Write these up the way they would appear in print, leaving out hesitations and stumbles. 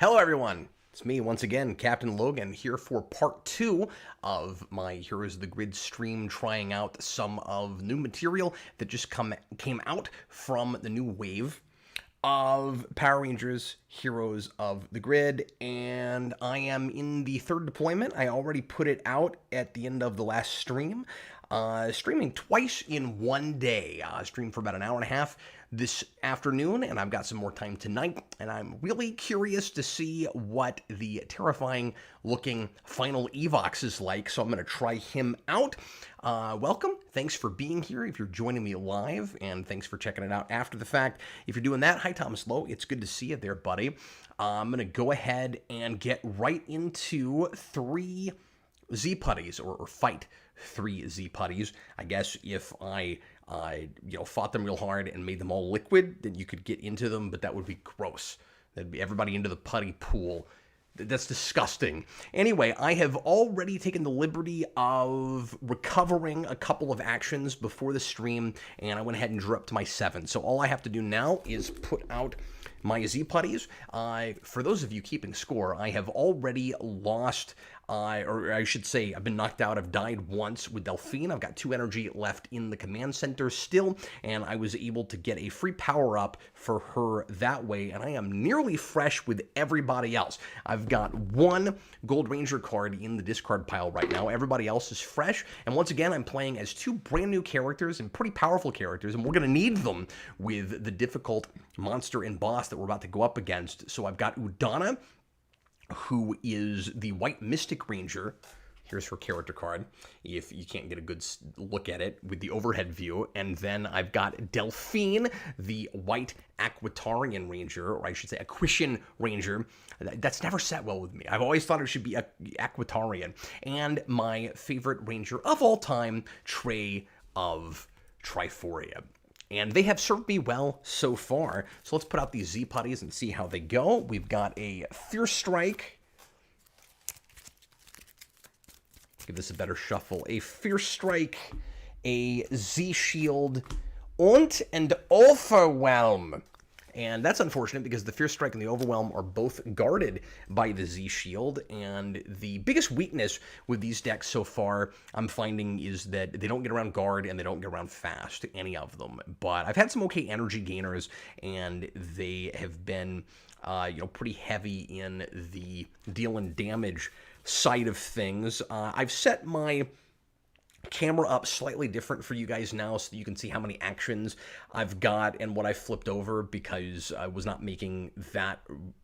Hello, everyone. It's me once again, Captain Logan, here for part 2 of my Heroes of the Grid stream, trying out some of new material that just came out from the new wave of Power Rangers Heroes of the Grid, and I am in the third deployment. I already put it out at the end of the last stream, streaming twice in one day. Streamed for about an hour and a half this afternoon, and I've got some more time tonight, and I'm really curious to see what the terrifying looking final Evox is like, so I'm going to try him out. Welcome. Thanks for being here if you're joining me live, and thanks for checking it out after the fact. If you're doing that, hi Thomas Lowe. It's good to see you there, buddy. I'm going to go ahead and get right into 3 Z-Putties, or fight 3 Z-Putties. I guess if I fought them real hard and made them all liquid, then you could get into them, but that would be gross. That'd be everybody into the putty pool. That's disgusting. Anyway, I have already taken the liberty of recovering a couple of actions before the stream, and I went ahead and drew up to my 7. So all I have to do now is put out my Z-Putties. For those of you keeping score, I have already lost, or I should say, I've been knocked out. I've died once with Delphine. I've got 2 energy left in the command center still, and I was able to get a free power-up for her that way, and I am nearly fresh with everybody else. I've got 1 Gold Ranger card in the discard pile right now. Everybody else is fresh, and once again, I'm playing as 2 brand new characters and pretty powerful characters, and we're going to need them with the difficult monster and boss that we're about to go up against. So I've got Udana, who is the White Mystic Ranger. Here's her character card, if you can't get a good look at it with the overhead view. And then I've got Delphine, the White Aquatarian Ranger, or I should say Aquitian Ranger. That's never sat well with me. I've always thought it should be Aquatarian. And my favorite Ranger of all time, Trey of Triforia. And they have served me well so far. So let's put out these Z-Putties and see how they go. We've got a Fierce Strike. Give this a better shuffle. A Fierce Strike, a Z-Shield, and an Overwhelm. And that's unfortunate because the Fierce Strike and the Overwhelm are both guarded by the Z-Shield. And the biggest weakness with these decks so far, I'm finding, is that they don't get around guard and they don't get around fast, any of them. But I've had some okay energy gainers, and they have been, pretty heavy in the dealing damage side of things. I've set my camera up slightly different for you guys now so that you can see how many actions I've got and what I flipped over, because I was not making that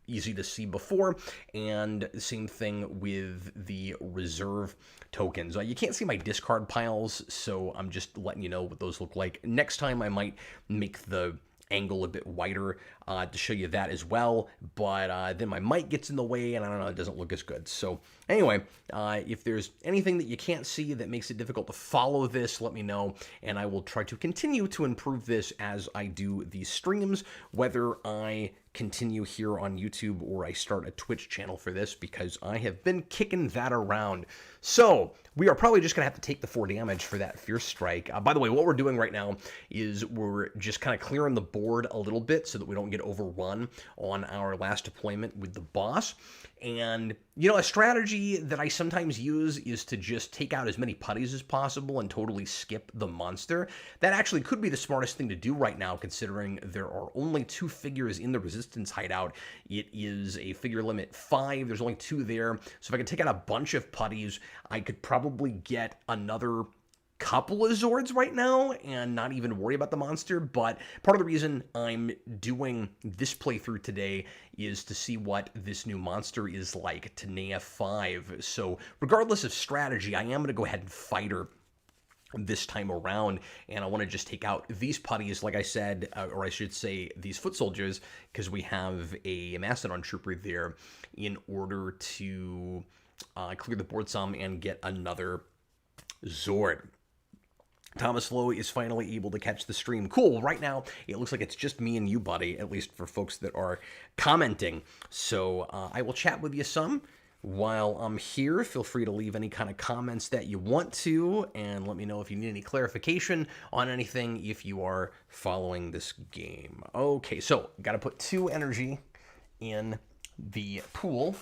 easy to see before. And same thing with the reserve tokens. You can't see my discard piles, so I'm just letting you know what those look like. Next time I might make the angle a bit wider to show you that as well, but then my mic gets in the way and I don't know, it doesn't look as good. So anyway, if there's anything that you can't see that makes it difficult to follow this, let me know, and I will try to continue to improve this as I do these streams, whether I continue here on YouTube or I start a Twitch channel for this, because I have been kicking that around. So we are probably just gonna have to take the 4 damage for that Fierce Strike. By the way, what we're doing right now is we're just kind of clearing the board a little bit so that we don't get overrun on our last deployment with the boss. And, a strategy that I sometimes use is to just take out as many putties as possible and totally skip the monster. That actually could be the smartest thing to do right now, considering there are only 2 figures in the Resistance hideout. It is a figure limit 5. There's only 2 there. So if I could take out a bunch of putties, I could probably get another couple of Zords right now and not even worry about the monster. But part of the reason I'm doing this playthrough today is to see what this new monster is like, Tanea 5. So regardless of strategy, I am going to go ahead and fight her this time around, and I want to just take out these putties, like I said, or I should say these foot soldiers, because we have a Mastodon Trooper there, in order to clear the board some and get another Zord. Thomas Lowe is finally able to catch the stream. Cool. Right now, it looks like it's just me and you, buddy, at least for folks that are commenting. So I will chat with you some while I'm here. Feel free to leave any kind of comments that you want to, and let me know if you need any clarification on anything if you are following this game. Okay, so got to put 2 energy in the pool.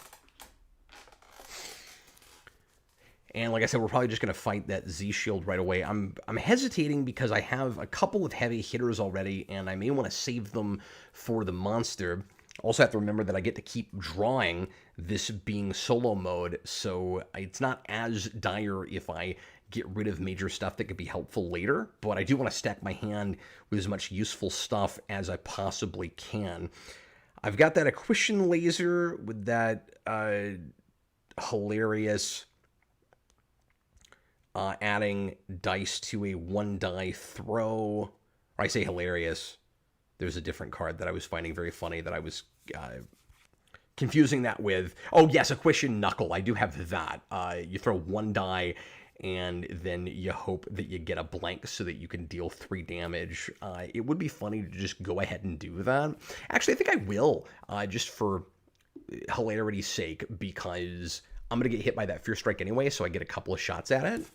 And like I said, we're probably just going to fight that Z-Shield right away. I'm hesitating because I have a couple of heavy hitters already, and I may want to save them for the monster. Also have to remember that I get to keep drawing, this being solo mode, so it's not as dire if I get rid of major stuff that could be helpful later, but I do want to stack my hand with as much useful stuff as I possibly can. I've got that Equation Laser with that hilarious adding dice to a 1-die throw. Or I say hilarious. There's a different card that I was finding very funny that I was confusing that with. Oh, yes, Equation Knuckle. I do have that. You throw 1 die, and then you hope that you get a blank so that you can deal 3 damage. It would be funny to just go ahead and do that. Actually, I think I will, just for hilarity's sake, because I'm going to get hit by that Fear Strike anyway, so I get a couple of shots at it.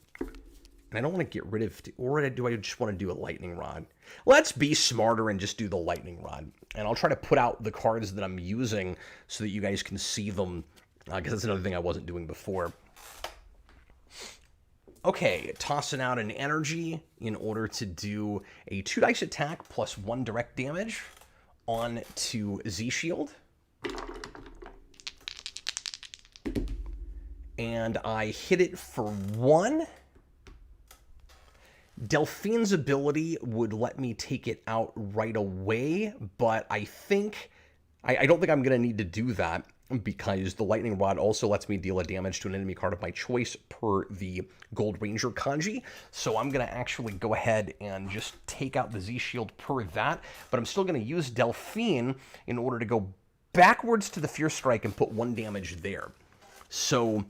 And I don't want to get rid of... Or do I just want to do a Lightning Rod? Let's be smarter and just do the Lightning Rod. And I'll try to put out the cards that I'm using so that you guys can see them, because that's another thing I wasn't doing before. Okay, tossing out an energy in order to do a 2-dice attack plus 1 direct damage on to Z-Shield. And I hit it for 1. Delphine's ability would let me take it out right away, but I think... I don't think I'm going to need to do that, because the Lightning Rod also lets me deal a damage to an enemy card of my choice per the Gold Ranger kanji. So I'm going to actually go ahead and just take out the Z-Shield per that, but I'm still going to use Delphine in order to go backwards to the Fear Strike and put 1 damage there. So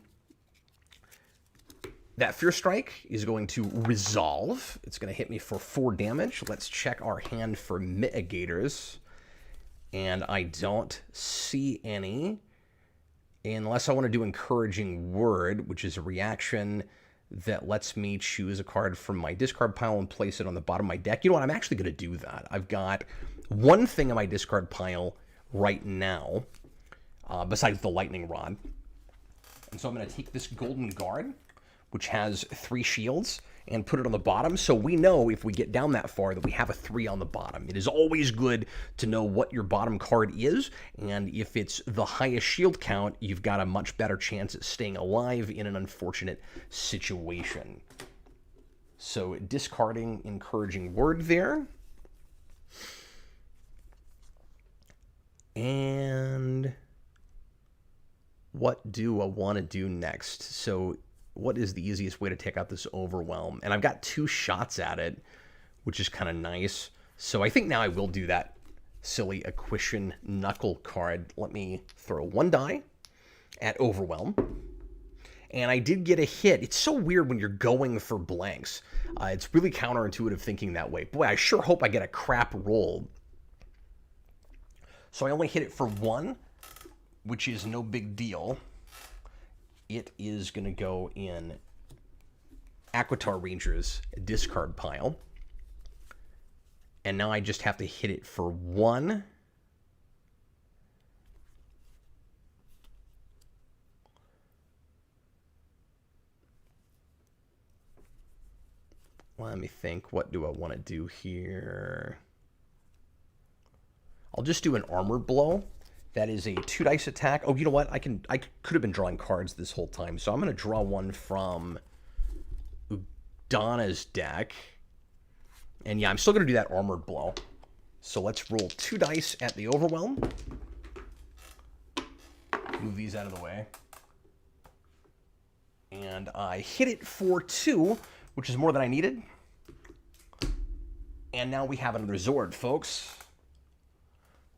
that Fear Strike is going to resolve. It's going to hit me for 4 damage. Let's check our hand for mitigators. And I don't see any, unless I want to do Encouraging Word, which is a reaction that lets me choose a card from my discard pile and place it on the bottom of my deck. You know what? I'm actually going to do that. I've got 1 thing in my discard pile right now, besides the Lightning Rod. And so I'm going to take this Golden Guard, which has 3 shields, and put it on the bottom, so we know if we get down that far that we have a 3 on the bottom. It is always good to know what your bottom card is, and if it's the highest shield count, you've got a much better chance at staying alive in an unfortunate situation. So discarding Encouraging Word there. And what do I want to do next? So what is the easiest way to take out this Overwhelm? And I've got 2 shots at it, which is kind of nice. So I think now I will do that silly Equation Knuckle card. Let me throw 1 die at Overwhelm. And I did get a hit. It's so weird when you're going for blanks. It's really counterintuitive thinking that way. Boy, I sure hope I get a crap roll. So I only hit it for 1, which is no big deal. It is going to go in Aquitar Ranger's discard pile. And now I just have to hit it for 1. Let me think. What do I want to do here? I'll just do an Armored Blow. That is a 2-dice attack. Oh, you know what? I could have been drawing cards this whole time. So I'm going to draw one from Udana's deck. And yeah, I'm still going to do that Armored Blow. So let's roll 2 dice at the Overwhelm. Move these out of the way. And I hit it for 2, which is more than I needed. And now we have another Zord, folks.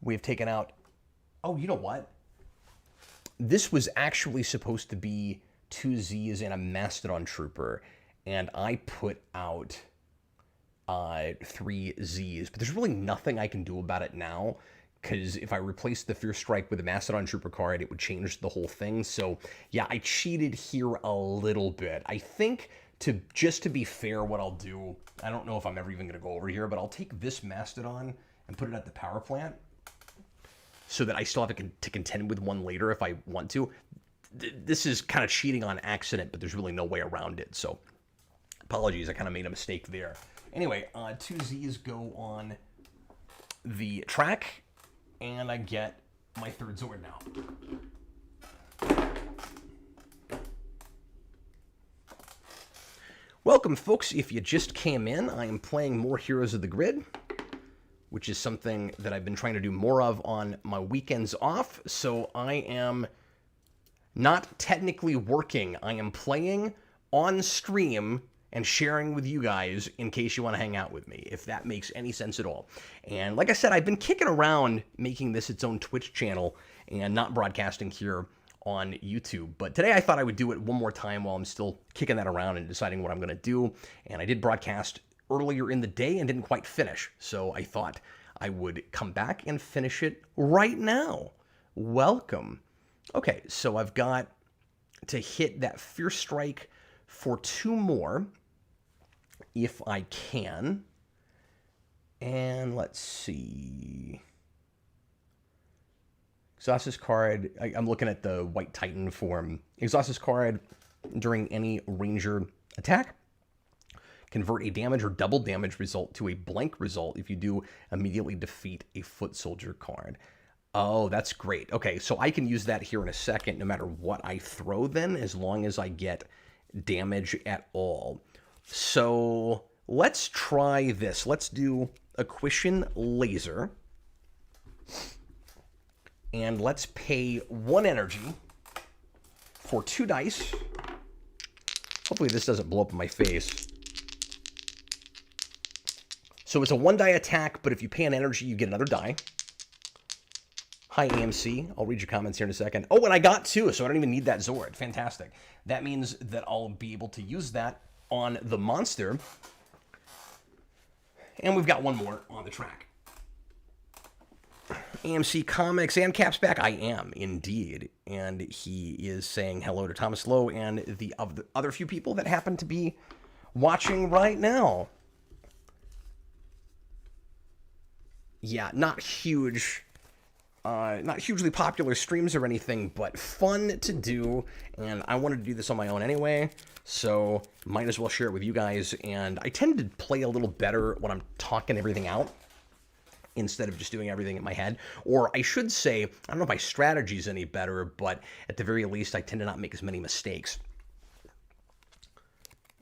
We've taken out... Oh, you know what? This was actually supposed to be 2 Zs and a Mastodon Trooper, and I put out 3 Zs. But there's really nothing I can do about it now, because if I replace the Fear Strike with a Mastodon Trooper card, it would change the whole thing. So, yeah, I cheated here a little bit. I think, just to be fair, what I'll do, I don't know if I'm ever even going to go over here, but I'll take this Mastodon and put it at the power plant. so that I still have to contend with one later if I want to. This is kind of cheating on accident, but there's really no way around it. So apologies, I kind of made a mistake there. Anyway, 2 Z's go on the track, and I get my 3rd Zord now. Welcome, folks. If you just came in, I am playing more Heroes of the Grid, which is something that I've been trying to do more of on my weekends off. So I am not technically working. I am playing on stream and sharing with you guys in case you want to hang out with me, if that makes any sense at all. And like I said, I've been kicking around making this its own Twitch channel and not broadcasting here on YouTube. But today I thought I would do it one more time while I'm still kicking that around and deciding what I'm going to do. And I did broadcast earlier in the day and didn't quite finish. So I thought I would come back and finish it right now. Welcome. Okay, so I've got to hit that Fierce Strike for 2 more, if I can. And let's see. Exhaust this card. I'm looking at the White Titan form. Exhaust this card during any Ranger attack. Convert a damage or double damage result to a blank result. If you do, immediately defeat a Foot Soldier card. Oh, that's great. Okay, so I can use that here in a second no matter what I throw then, as long as I get damage at all. So let's try this. Let's do Aquitian Laser. And let's pay 1 energy for 2 dice. Hopefully this doesn't blow up in my face. So it's a 1 die attack, but if you pay an energy, you get another die. Hi, AMC. I'll read your comments here in a second. Oh, and I got 2, so I don't even need that Zord. Fantastic. That means that I'll be able to use that on the monster. And we've got 1 more on the track. AMC Comics and Cap's back. I am, indeed. And he is saying hello to Thomas Lowe and the other few people that happen to be watching right now. Yeah, not huge, not hugely popular streams or anything, but fun to do, and I wanted to do this on my own anyway, so might as well share it with you guys. And I tend to play a little better when I'm talking everything out instead of just doing everything in my head. Or I should say, I don't know if my strategy is any better, but at the very least, I tend to not make as many mistakes.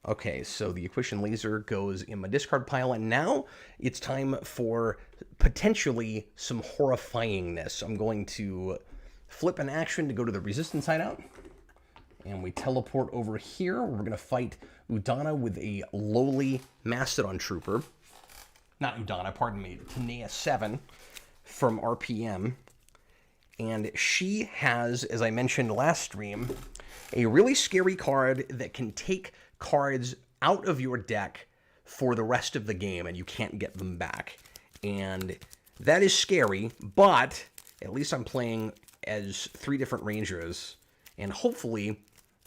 Okay, so the Aquitian Laser goes in my discard pile, and now it's time for potentially some horrifyingness. I'm going to flip an action to go to the Resistance hideout, and we teleport over here. We're going to fight Udana with a lowly Mastodon Trooper. Not Udana, pardon me, Tanea 7 from RPM. And she has, as I mentioned last stream, a really scary card that can take cards out of your deck for the rest of the game, and you can't get them back. And that is scary, but at least I'm playing as 3 different Rangers, and hopefully,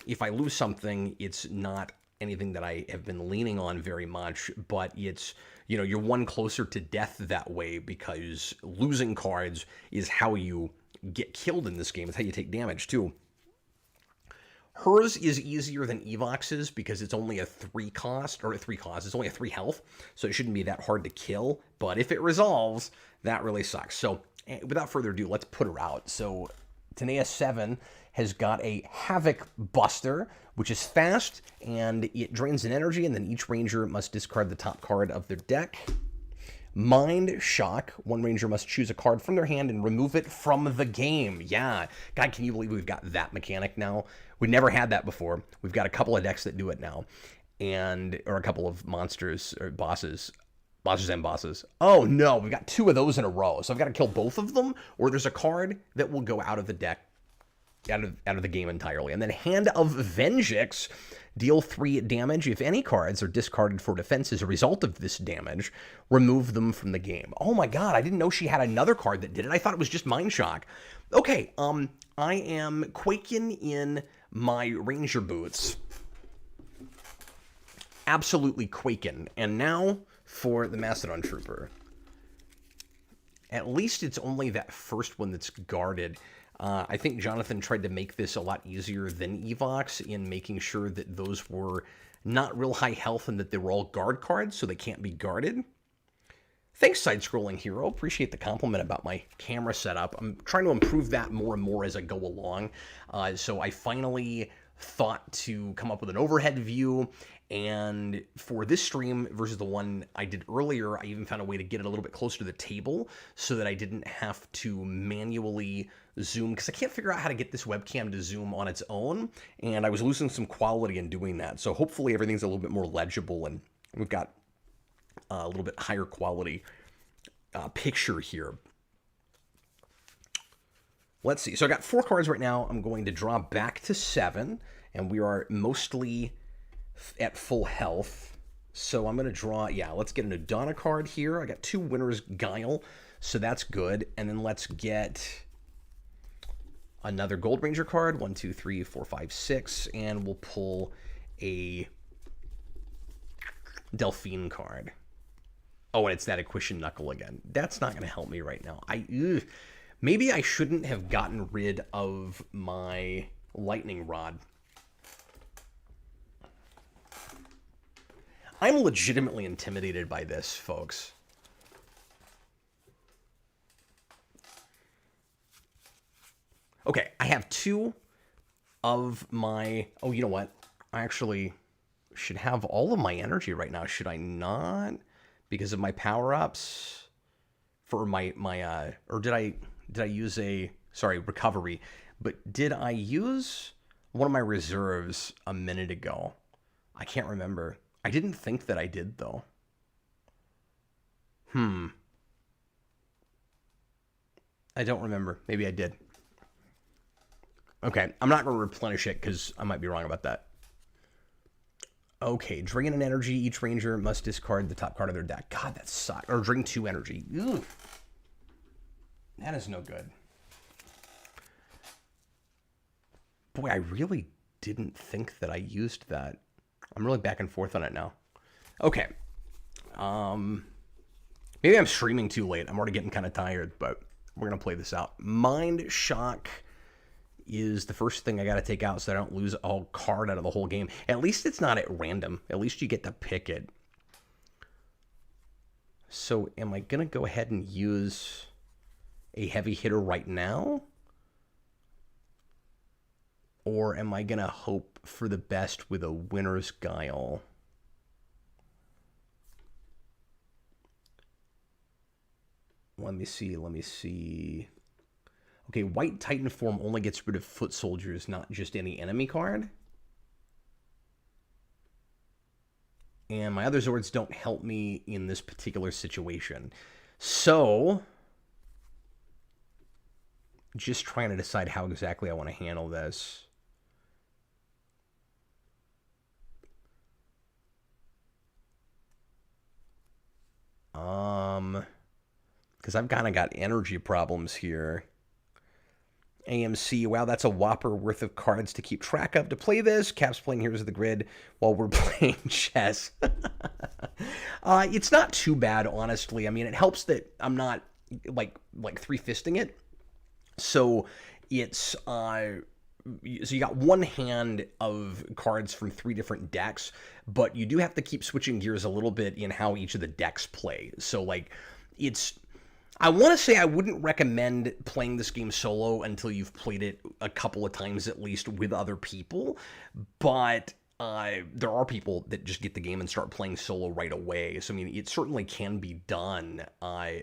if I lose something, it's not anything that I have been leaning on very much, but it's, you know, you're 1 closer to death that way, because losing cards is how you get killed in this game. It's how you take damage, too. Hers is easier than Evox's because it's only a 3 cost, or a 3 cost, it's only a 3 health, so it shouldn't be that hard to kill, but if it resolves, that really sucks. So, without further ado, let's put her out. So, Tanea 7 has got a Havoc Buster, which is fast, and it drains an energy, and then each Ranger must discard the top card of their deck. Mind Shock. 1 Ranger must choose a card from their hand and remove it from the game. Yeah. God, can you believe we've got that mechanic now? We never had that before. We've got a couple of decks that do it now. Or a couple of monsters, or bosses. Monsters and bosses. Oh, no. We've got 2 of those in a row. So I've got to kill both of them, or there's a card that will go out of the deck, out of the game entirely. And then Hand of Venjix. Deal 3 damage. If any cards are discarded for defense as a result of this damage, remove them from the game. Oh my god, I didn't know she had another card that did it. I thought it was just Mind Shock. Okay, I am quaking in my Ranger boots. Absolutely quaking. And now for the Mastodon Trooper. At least it's only that first one that's guarded. I think Jonathan tried to make this a lot easier than Evox in making sure that those were not real high health and that they were all guard cards, so they can't be guarded. Thanks, Side-Scrolling Hero. Appreciate the compliment about my camera setup. I'm trying to improve that more and more as I go along. So I finally thought to come up with an overhead view, and for this stream versus the one I did earlier, I even found a way to get it a little bit closer to the table so that I didn't have to manually zoom, because I can't figure out how to get this webcam to zoom on its own, and I was losing some quality in doing that. So hopefully everything's a little bit more legible, and we've got a little bit higher quality picture here. Let's see. So I got 4 cards right now. I'm going to draw back to 7, and we are mostly at full health. So I'm going to draw, let's get an Udana card here. I got 2 Winner's Guile, so that's good. And then let's get another Gold Ranger card. 1, 2, 3, 4, 5, 6. And we'll pull a Delphine card. Oh, and it's that Equation Knuckle again. That's not going to help me right now. Maybe I shouldn't have gotten rid of my Lightning Rod. I'm legitimately intimidated by this, folks. Okay, I have 2 of my... Oh, you know what? I actually should have all of my energy right now, should I not? Because of my power-ups for my or did I use recovery, but did I use one of my reserves a minute ago? I can't remember. I didn't think that I did, though. I don't remember. Maybe I did. Okay, I'm not going to replenish it because I might be wrong about that. Okay, drain an energy. Each ranger must discard the top card of their deck. God, that sucks. Or drain 2 energy. Ugh. That is no good. Boy, I really didn't think that I used that. I'm really back and forth on it now. Okay. Maybe I'm streaming too late. I'm already getting kind of tired, but we're going to play this out. Mind Shock is the first thing I got to take out so I don't lose all card out of the whole game. At least it's not at random. At least you get to pick it. So am I going to go ahead and use a heavy hitter right now? Or am I going to hope for the best with a Winner's Guile? Let me see. Okay, White Titan form only gets rid of foot soldiers, not just any enemy card. And my other Zords don't help me in this particular situation. So, just trying to decide how exactly I want to handle this. Because I've kind of got energy problems here. AMC, wow, that's a whopper worth of cards to keep track of. To play this, Cap's playing Heroes of the Grid while we're playing chess. It's not too bad, honestly. I mean, it helps that I'm not, like three-fisting it. So it's... so you got one hand of cards from 3 different decks, but you do have to keep switching gears a little bit in how each of the decks play. So, like, it's... I want to say I wouldn't recommend playing this game solo until you've played it a couple of times at least with other people, but there are people that just get the game and start playing solo right away. So, I mean, it certainly can be done.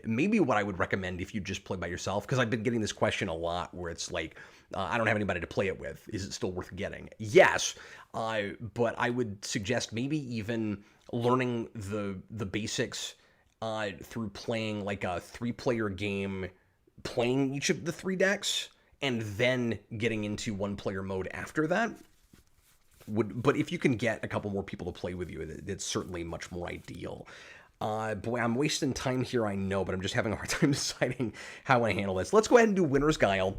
Maybe what I would recommend if you just play by yourself, because I've been getting this question a lot where it's like, I don't have anybody to play it with. Is it still worth getting? Yes, but I would suggest maybe even learning the basics through playing like a 3-player game, playing each of the 3 decks, and then getting into 1-player mode after that. But if you can get a couple more people to play with you, it's certainly much more ideal. Boy, I'm wasting time here, I know, but I'm just having a hard time deciding how I want to handle this. Let's go ahead and do Winner's Guile.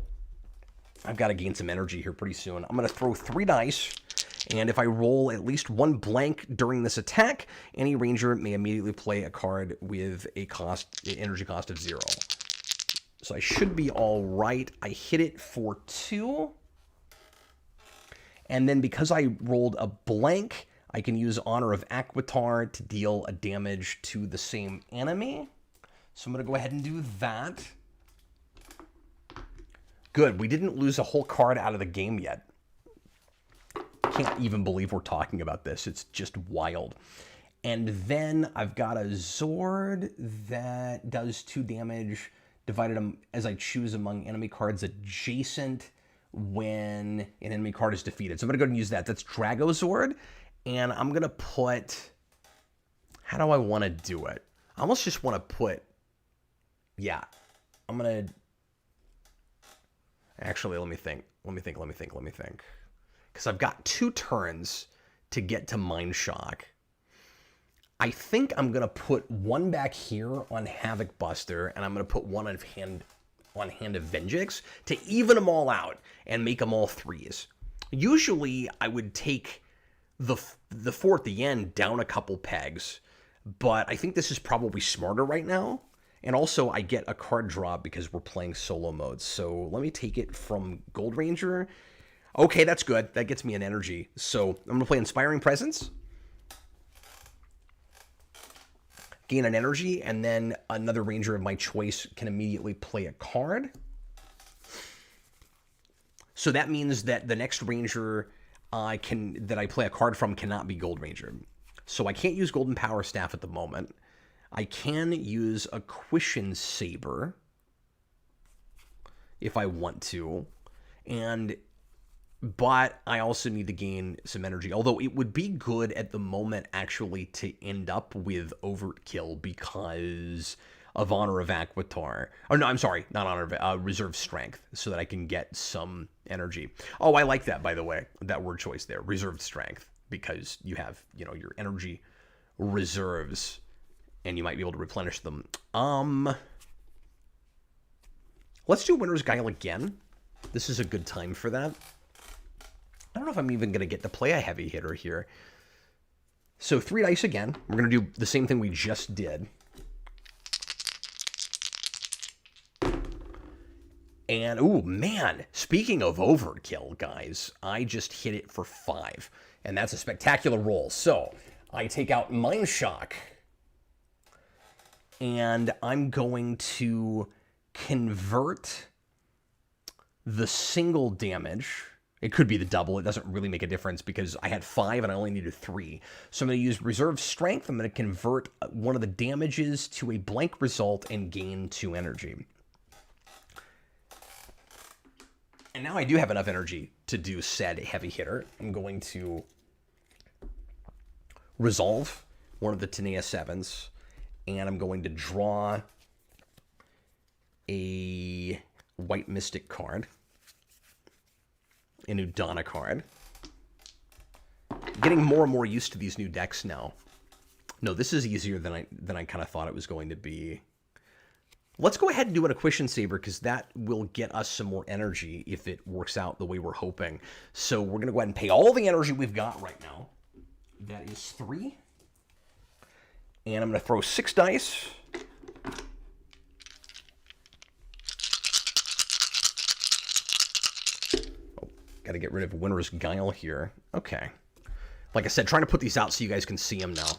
I've got to gain some energy here pretty soon. I'm going to throw 3 dice. And if I roll at least 1 blank during this attack, any ranger may immediately play a card with a energy cost of 0. So I should be all right. I hit it for 2. And then because I rolled a blank, I can use Honor of Aquitar to deal a damage to the same enemy. So I'm going to go ahead and do that. Good. We didn't lose a whole card out of the game yet. Can't even believe we're talking about this. It's just wild. And then I've got a Zord that does 2 damage, divided as I choose among enemy cards adjacent when an enemy card is defeated. So I'm going to go ahead and use that. That's Dragozord. And I'm going to put... How do I want to do it? I almost just want to put... Yeah. I'm going to... Actually, let me think. Because I've got 2 turns to get to Mind Shock. I think I'm going to put 1 back here on Havoc Buster, and I'm going to put 1 on Hand of Venjix to even them all out and make them all 3s. Usually, I would take the 4 at the end down a couple pegs, but I think this is probably smarter right now. And also, I get a card draw because we're playing solo mode. So let me take it from Gold Ranger. Okay, that's good. That gets me an energy. So I'm going to play Inspiring Presence. Gain an energy, and then another Ranger of my choice can immediately play a card. So that means that the next Ranger that I play a card from cannot be Gold Ranger. So I can't use Golden Power Staff at the moment. I can use a Quishin Saber if I want to, but I also need to gain some energy. Although it would be good at the moment actually to end up with Overkill because of Honor of Aquitar. Oh no, I'm sorry, not Honor of Reserve Strength, so that I can get some energy. Oh, I like that, by the way, that word choice there, Reserved Strength, because you have, your energy reserves. And you might be able to replenish them. Let's do Winter's Guile again. This is a good time for that. I don't know if I'm even going to get to play a heavy hitter here. So 3 dice again. We're going to do the same thing we just did. And, ooh, man, speaking of overkill, guys, I just hit it for 5. And that's a spectacular roll. So I take out Mind Shock. And I'm going to convert the single damage. It could be the double. It doesn't really make a difference because I had 5 and I only needed 3. So I'm going to use Reserve Strength. I'm going to convert one of the damages to a blank result and gain 2 energy. And now I do have enough energy to do said heavy hitter. I'm going to resolve one of the Tenea 7s. And I'm going to draw a White Mystic card, a Udana card. Getting more and more used to these new decks now. No, this is easier than I kind of thought it was going to be. Let's go ahead and do an Quishin Saber because that will get us some more energy if it works out the way we're hoping. So we're going to go ahead and pay all the energy we've got right now. That is 3. And I'm going to throw 6 dice. Oh, got to get rid of Winter's Guile here. Okay. Like I said, trying to put these out so you guys can see them now.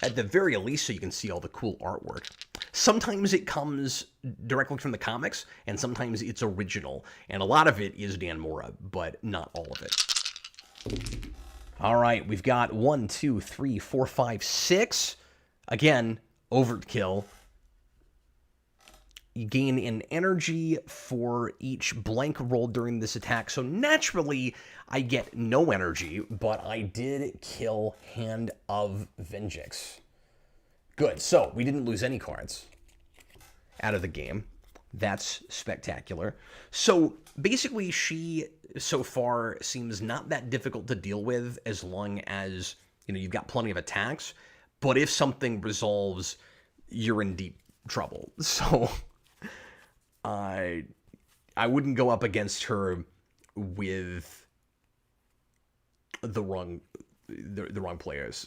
At the very least, so you can see all the cool artwork. Sometimes it comes directly from the comics, and sometimes it's original. And a lot of it is Dan Mora, but not all of it. All right, we've got 1, 2, 3, 4, 5, 6. Again, overkill. You gain an energy for each blank roll during this attack. So naturally, I get no energy, but I did kill Hand of Venjix. Good, so we didn't lose any cards out of the game. That's spectacular. So basically, she so far seems not that difficult to deal with as long as, you've got plenty of attacks. But if something resolves, you're in deep trouble. So I wouldn't go up against her with the wrong players.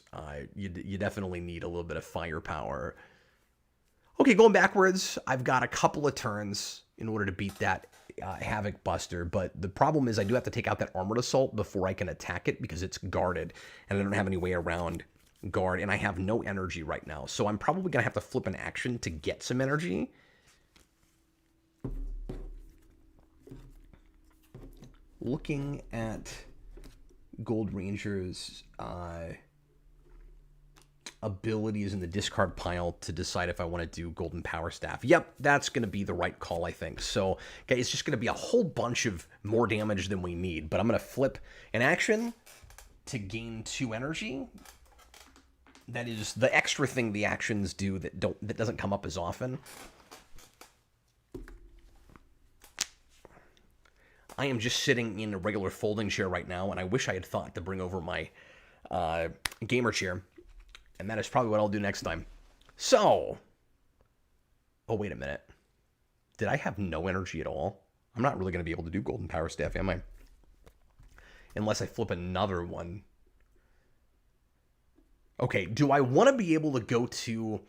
You definitely need a little bit of firepower. Okay, going backwards, I've got a couple of turns in order to beat that Havoc Buster, but the problem is I do have to take out that Armored Assault before I can attack it because it's guarded, and I don't have any way around guard, and I have no energy right now. So I'm probably going to have to flip an action to get some energy. Looking at Gold Ranger's abilities in the discard pile to decide if I want to do Golden Power Staff. Yep, that's going to be the right call, I think. So, okay, it's just going to be a whole bunch of more damage than we need, but I'm going to flip an action to gain 2 energy. That is the extra thing the actions do that doesn't come up as often. I am just sitting in a regular folding chair right now, and I wish I had thought to bring over my gamer chair. And that is probably what I'll do next time. So, oh, wait a minute. Did I have no energy at all? I'm not really going to be able to do Golden Power Staff, am I? Unless I flip another one. Okay, do I want to be able to go to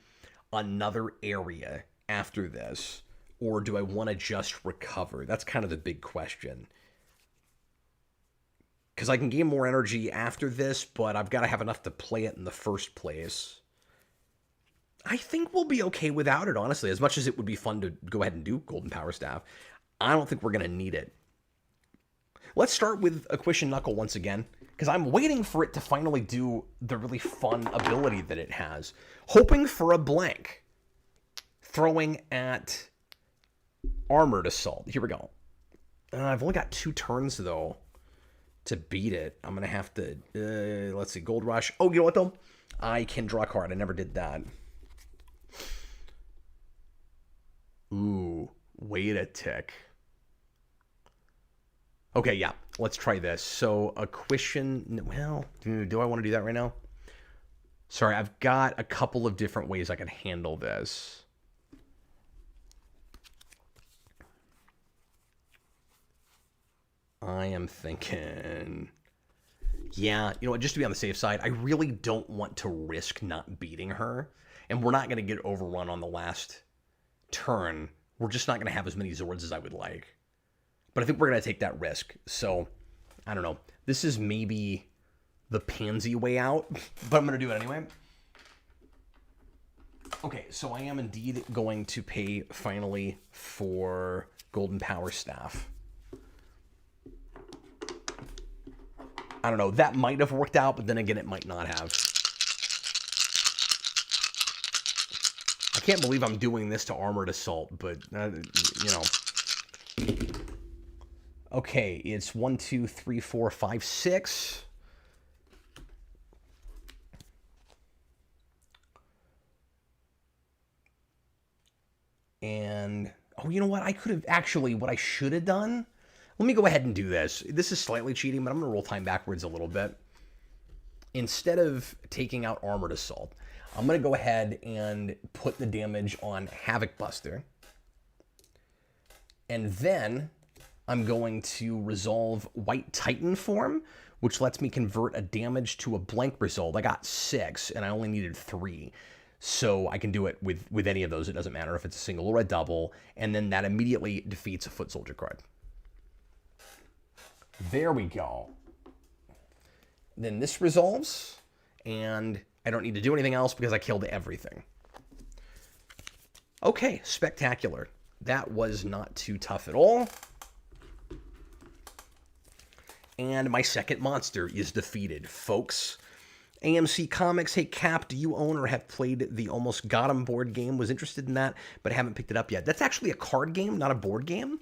another area after this? Or do I want to just recover? That's kind of the big question. Because I can gain more energy after this, but I've got to have enough to play it in the first place. I think we'll be okay without it, honestly. As much as it would be fun to go ahead and do Golden Power Staff, I don't think we're going to need it. Let's start with Aquishan Knuckle once again, because I'm waiting for it to finally do the really fun ability that it has. Hoping for a blank. Throwing at Armored Assault. Here we go. I've only got 2 turns, though, to beat it. I'm going to have to, let's see, Gold Rush. Oh, you know what, though? I can draw a card. I never did that. Ooh, wait a tick. Okay, yeah, let's try this. So, Aquishan, well, do I want to do that right now? Sorry, I've got a couple of different ways I can handle this. I am thinking, yeah, you know what, just to be on the safe side, I really don't want to risk not beating her. And we're not going to get overrun on the last turn. We're just not going to have as many Zords as I would like. But I think we're going to take that risk. So, I don't know. This is maybe the pansy way out, but I'm going to do it anyway. Okay, so I am indeed going to pay finally for Golden Power Staff. I don't know, that might have worked out, but then again, it might not have. I can't believe I'm doing this to Armored Assault, but, you know. Okay, it's 1, 2, 3, 4, 5, 6. And, oh, you know what? I could have actually, what I should have done. Let me go ahead and do this. This is slightly cheating, but I'm going to roll time backwards a little bit. Instead of taking out Armored Assault, I'm going to go ahead and put the damage on Havoc Buster. And then I'm going to resolve White Titan form, which lets me convert a damage to a blank result. I got 6, and I only needed 3. So I can do it with any of those. It doesn't matter if it's a single or a double. And then that immediately defeats a Foot Soldier card. There we go. Then this resolves, and I don't need to do anything else because I killed everything. Okay, spectacular. That was not too tough at all. And my second monster is defeated, folks. AMC Comics, hey Cap, do you own or have played the Almost Got 'Em board game? Was interested in that, but haven't picked it up yet. That's actually a card game, not a board game.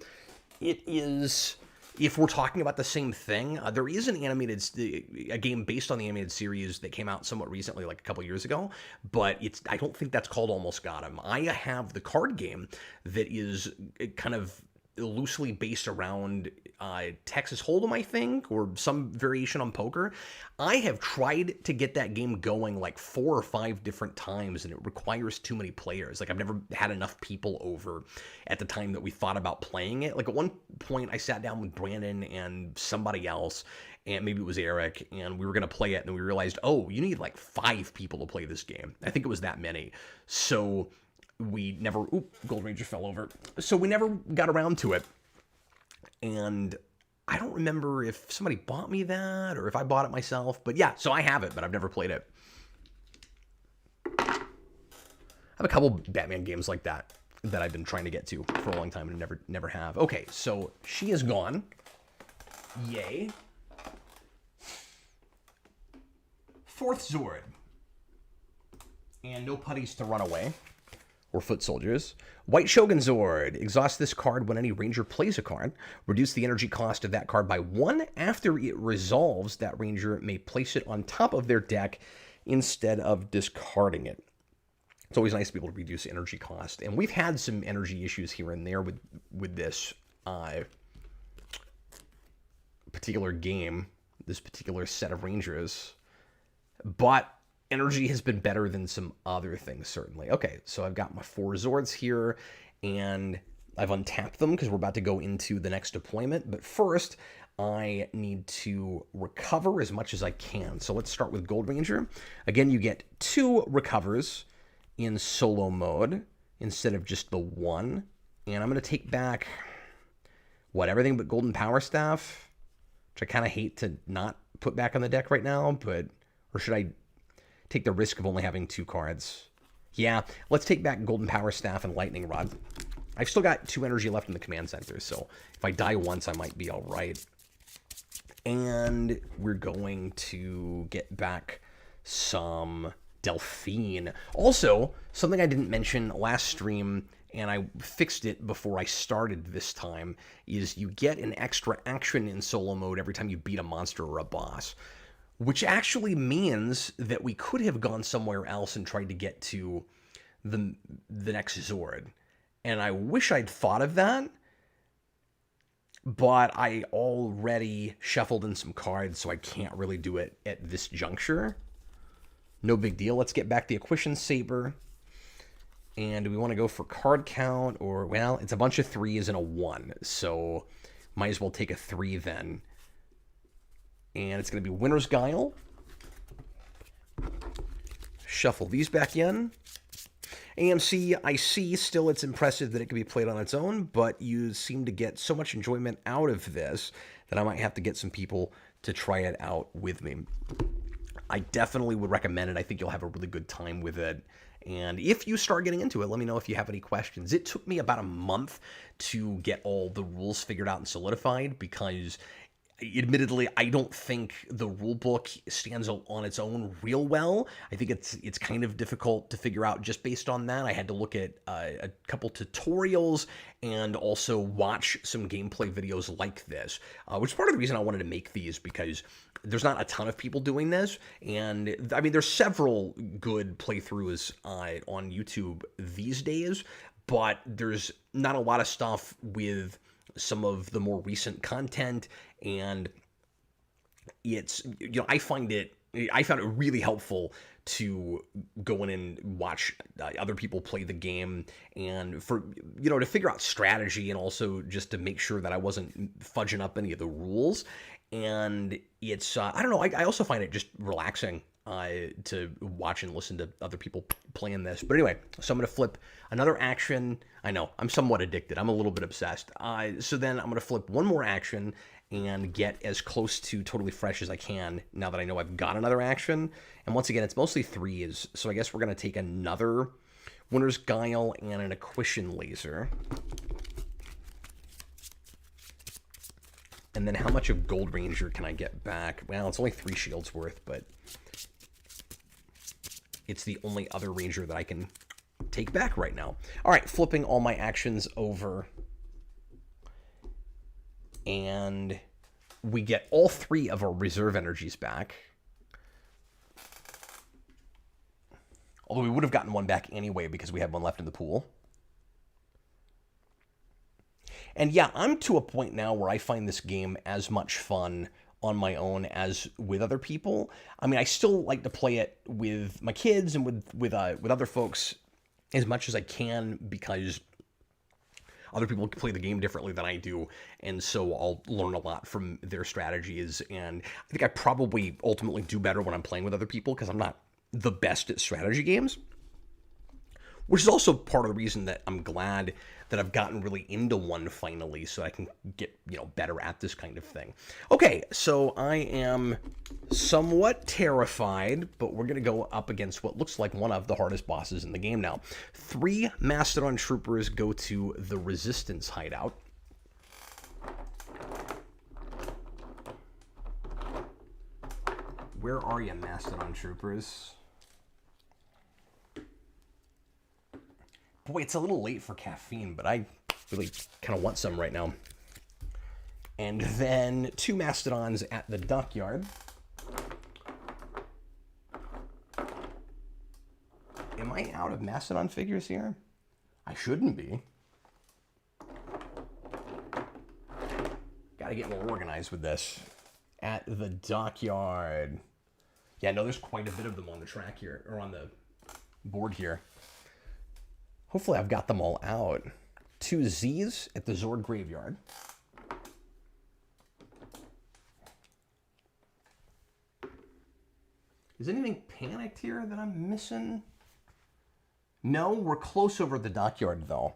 It is... If we're talking about the same thing, there is an a game based on the animated series that came out somewhat recently, like a couple years ago, but I don't think that's called Almost Got 'Em. I have the card game that is kind of loosely based around Texas Hold'em, I think, or some variation on poker. I have tried to get that game going like 4 or 5 different times, and it requires too many players. Like, I've never had enough people over at the time that we thought about playing it. Like, at one point, I sat down with Brandon and somebody else, and maybe it was Eric, and we were going to play it, and we realized, oh, you need like 5 people to play this game. I think it was that many. So we never... Oop, Gold Ranger fell over. So we never got around to it. And I don't remember if somebody bought me that or if I bought it myself. But yeah, so I have it, but I've never played it. I have a couple Batman games like that I've been trying to get to for a long time and never have. Okay, so she is gone. Yay. Fourth Zord. And no putties to run away. Or foot soldiers. White Shogun Zord. Exhaust this card when any ranger plays a card. Reduce the energy cost of that card by 1. After it resolves, that ranger may place it on top of their deck instead of discarding it. It's always nice to be able to reduce energy cost. And we've had some energy issues here and there with this particular game, this particular set of rangers. But energy has been better than some other things, certainly. Okay, so I've got my 4 Zords here, and I've untapped them because we're about to go into the next deployment. But first, I need to recover as much as I can. So let's start with Gold Ranger. Again, you get 2 recovers in solo mode instead of just the 1. And I'm going to take back, everything but Golden Power Staff, which I kind of hate to not put back on the deck right now, but... Or should I take the risk of only having 2 cards? Yeah, let's take back Golden Power Staff and Lightning Rod. I've still got 2 energy left in the command center, so if I die once, I might be all right. And we're going to get back some Delphine. Also, something I didn't mention last stream, and I fixed it before I started this time, is you get an extra action in solo mode every time you beat a monster or a boss. Which actually means that we could have gone somewhere else and tried to get to the next Zord. And I wish I'd thought of that. But I already shuffled in some cards, so I can't really do it at this juncture. No big deal. Let's get back the Equation Saber. And do we want to go for card count? Or, well, it's a bunch of 3s and a 1. So might as well take a 3 then. And it's going to be Winter's Guile. Shuffle these back in. AMC, I see still it's impressive that it can be played on its own, but you seem to get so much enjoyment out of this that I might have to get some people to try it out with me. I definitely would recommend it. I think you'll have a really good time with it. And if you start getting into it, let me know if you have any questions. It took me about a month to get all the rules figured out and solidified because... Admittedly, I don't think the rule book stands on its own real well. I think it's kind of difficult to figure out just based on that. I had to look at a couple tutorials and also watch some gameplay videos like this, which is part of the reason I wanted to make these because there's not a ton of people doing this. And I mean, there's several good playthroughs on YouTube these days, but there's not a lot of stuff with some of the more recent content, and it's, I found it really helpful to go in and watch other people play the game and for, to figure out strategy and also just to make sure that I wasn't fudging up any of the rules. And it's, I don't know, I also find it just relaxing to watch and listen to other people playing this. But anyway, so I'm going to flip another action. I know, I'm somewhat addicted. I'm a little bit obsessed. So then I'm going to flip one more action and get as close to totally fresh as I can now that I know I've got another action. And once again, it's mostly 3s. So I guess we're going to take another Winter's Guile and an Equation Laser. And then how much of Gold Ranger can I get back? Well, it's only 3 shields worth, but it's the only other Ranger that I can take back right now. All right, flipping all my actions over. And we get all 3 of our reserve energies back. Although we would have gotten one back anyway because we had one left in the pool. And yeah, I'm to a point now where I find this game as much fun on my own as with other people. I mean, I still like to play it with my kids and with other folks as much as I can because other people play the game differently than I do, and so I'll learn a lot from their strategies. And I think I probably ultimately do better when I'm playing with other people because I'm not the best at strategy games. which is also part of the reason that I'm glad that I've gotten really into one finally, so I can get, better at this kind of thing. Okay, so I am somewhat terrified, but we're going to go up against what looks like one of the hardest bosses in the game now. 3 Mastodon Troopers go to the Resistance hideout. Where are you, Mastodon Troopers? Boy, it's a little late for caffeine, but I really kind of want some right now. And then 2 Mastodons at the dockyard. Am I out of Mastodon figures here? I shouldn't be. Gotta get more organized with this. At the dockyard. Yeah, no, there's quite a bit of them on the track here, or on the board here. Hopefully I've got them all out. 2 Zs at the Zord Graveyard. Is anything panicked here that I'm missing? No, we're close over the dockyard, though.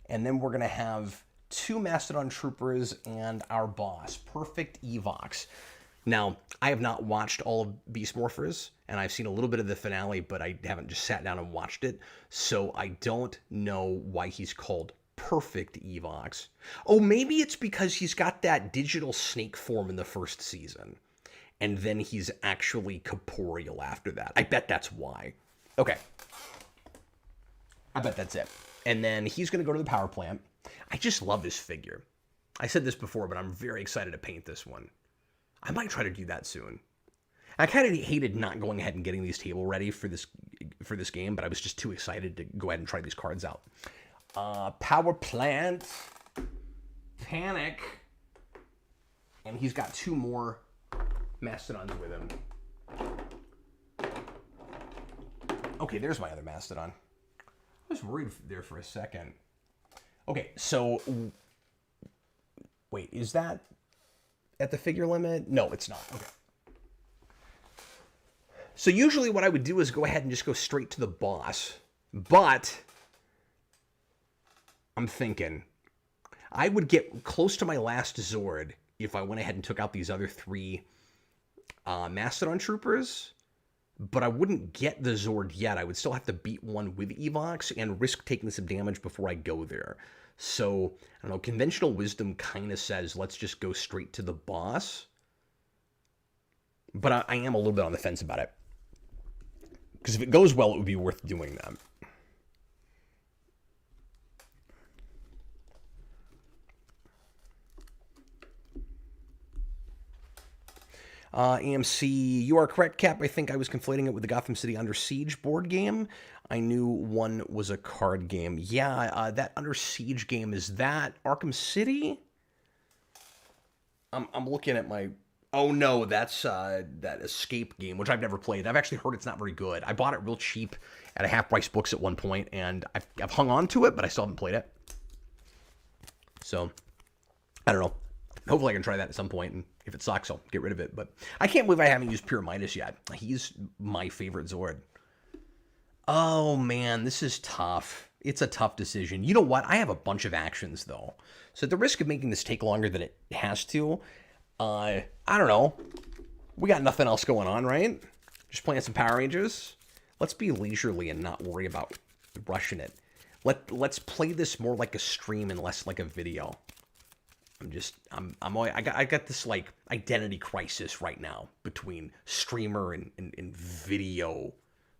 And then we're going to have 2 Mastodon Troopers and our boss, Perfect Evox. Now, I have not watched all of Beast Morphers, and I've seen a little bit of the finale, but I haven't just sat down and watched it, so I don't know why he's called Perfect Evox. Oh, maybe it's because he's got that digital snake form in the first season, and then he's actually corporeal after that. I bet that's why. Okay. I bet that's it. And then he's going to go to the power plant. I just love this figure. I said this before, but I'm very excited to paint this one. I might try to do that soon. I kind of hated not going ahead and getting these table ready for this game, but I was just too excited to go ahead and try these cards out. Power Plant, Panic, and he's got 2 more Mastodons with him. Okay, there's my other Mastodon. I was worried there for a second. Okay, so wait, is that at the figure limit? No, it's not. Okay. So usually what I would do is go ahead and just go straight to the boss. But I'm thinking I would get close to my last Zord if I went ahead and took out these other 3 Mastodon Troopers. But I wouldn't get the Zord yet. I would still have to beat one with Evox and risk taking some damage before I go there. So, I don't know, conventional wisdom kind of says, let's just go straight to the boss. But I am a little bit on the fence about it. Because if it goes well, it would be worth doing that. AMC, you are correct, Cap. I think I was conflating it with the Gotham City Under Siege board game. I knew one was a card game. Yeah, that Under Siege game, is that Arkham City? I'm looking at my... Oh, no, that's that Escape game, which I've never played. I've actually heard it's not very good. I bought it real cheap at a half-price books at one point, and I've hung on to it, but I still haven't played it. So, I don't know. Hopefully I can try that at some point, and if it sucks, I'll get rid of it. But I can't believe I haven't used Pure Midas yet. He's my favorite Zord. Oh, man, this is tough. It's a tough decision. You know what? I have a bunch of actions, though. So at the risk of making this take longer than it has to, I don't know. We got nothing else going on, right? Just playing some Power Rangers. Let's be leisurely and not worry about rushing it. Let's play this more like a stream and less like a video. I got this like identity crisis right now between streamer and video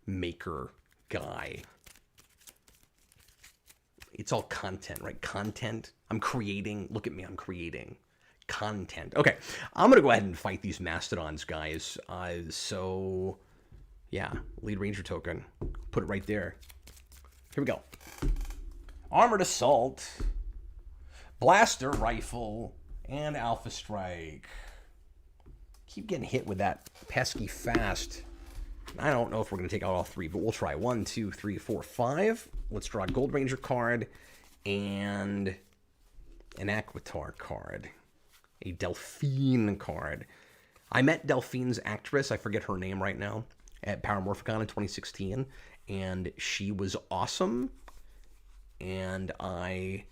maker guy. It's all content, right? Content. I'm creating. Look at me. I'm creating content. Okay. I'm going to go ahead and fight these Mastodons, guys. So, yeah. Lead Ranger token. Put it right there. Here we go. Armored Assault. Blaster Rifle. And Alpha Strike. Keep getting hit with that pesky fast. I don't know if we're going to take out all 3, but we'll try. 1, 2, 3, 4, 5. Let's draw a Gold Ranger card and an Aquitar card. A Delphine card. I met Delphine's actress, I forget her name right now, at Power Morphicon in 2016, and she was awesome. And I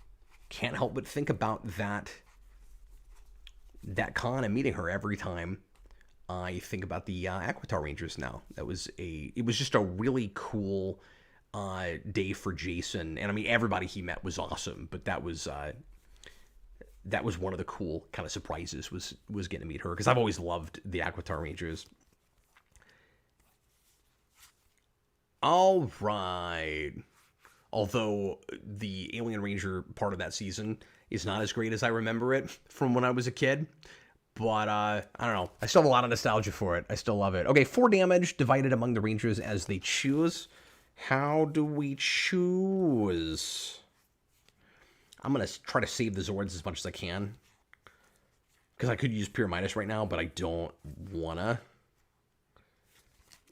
can't help but think about that con and meeting her every time I think about the Aquitar Rangers now. It was just a really cool day for Jason, and I mean everybody he met was awesome, but that was one of the cool kind of surprises was getting to meet her, because I've always loved the Aquitar Rangers. All right. Although the Alien Ranger part of that season is not as great as I remember it from when I was a kid. But, I don't know. I still have a lot of nostalgia for it. I still love it. Okay, 4 damage divided among the Rangers as they choose. How do we choose? I'm going to try to save the Zords as much as I can, because I could use Pyramidas right now, but I don't want to.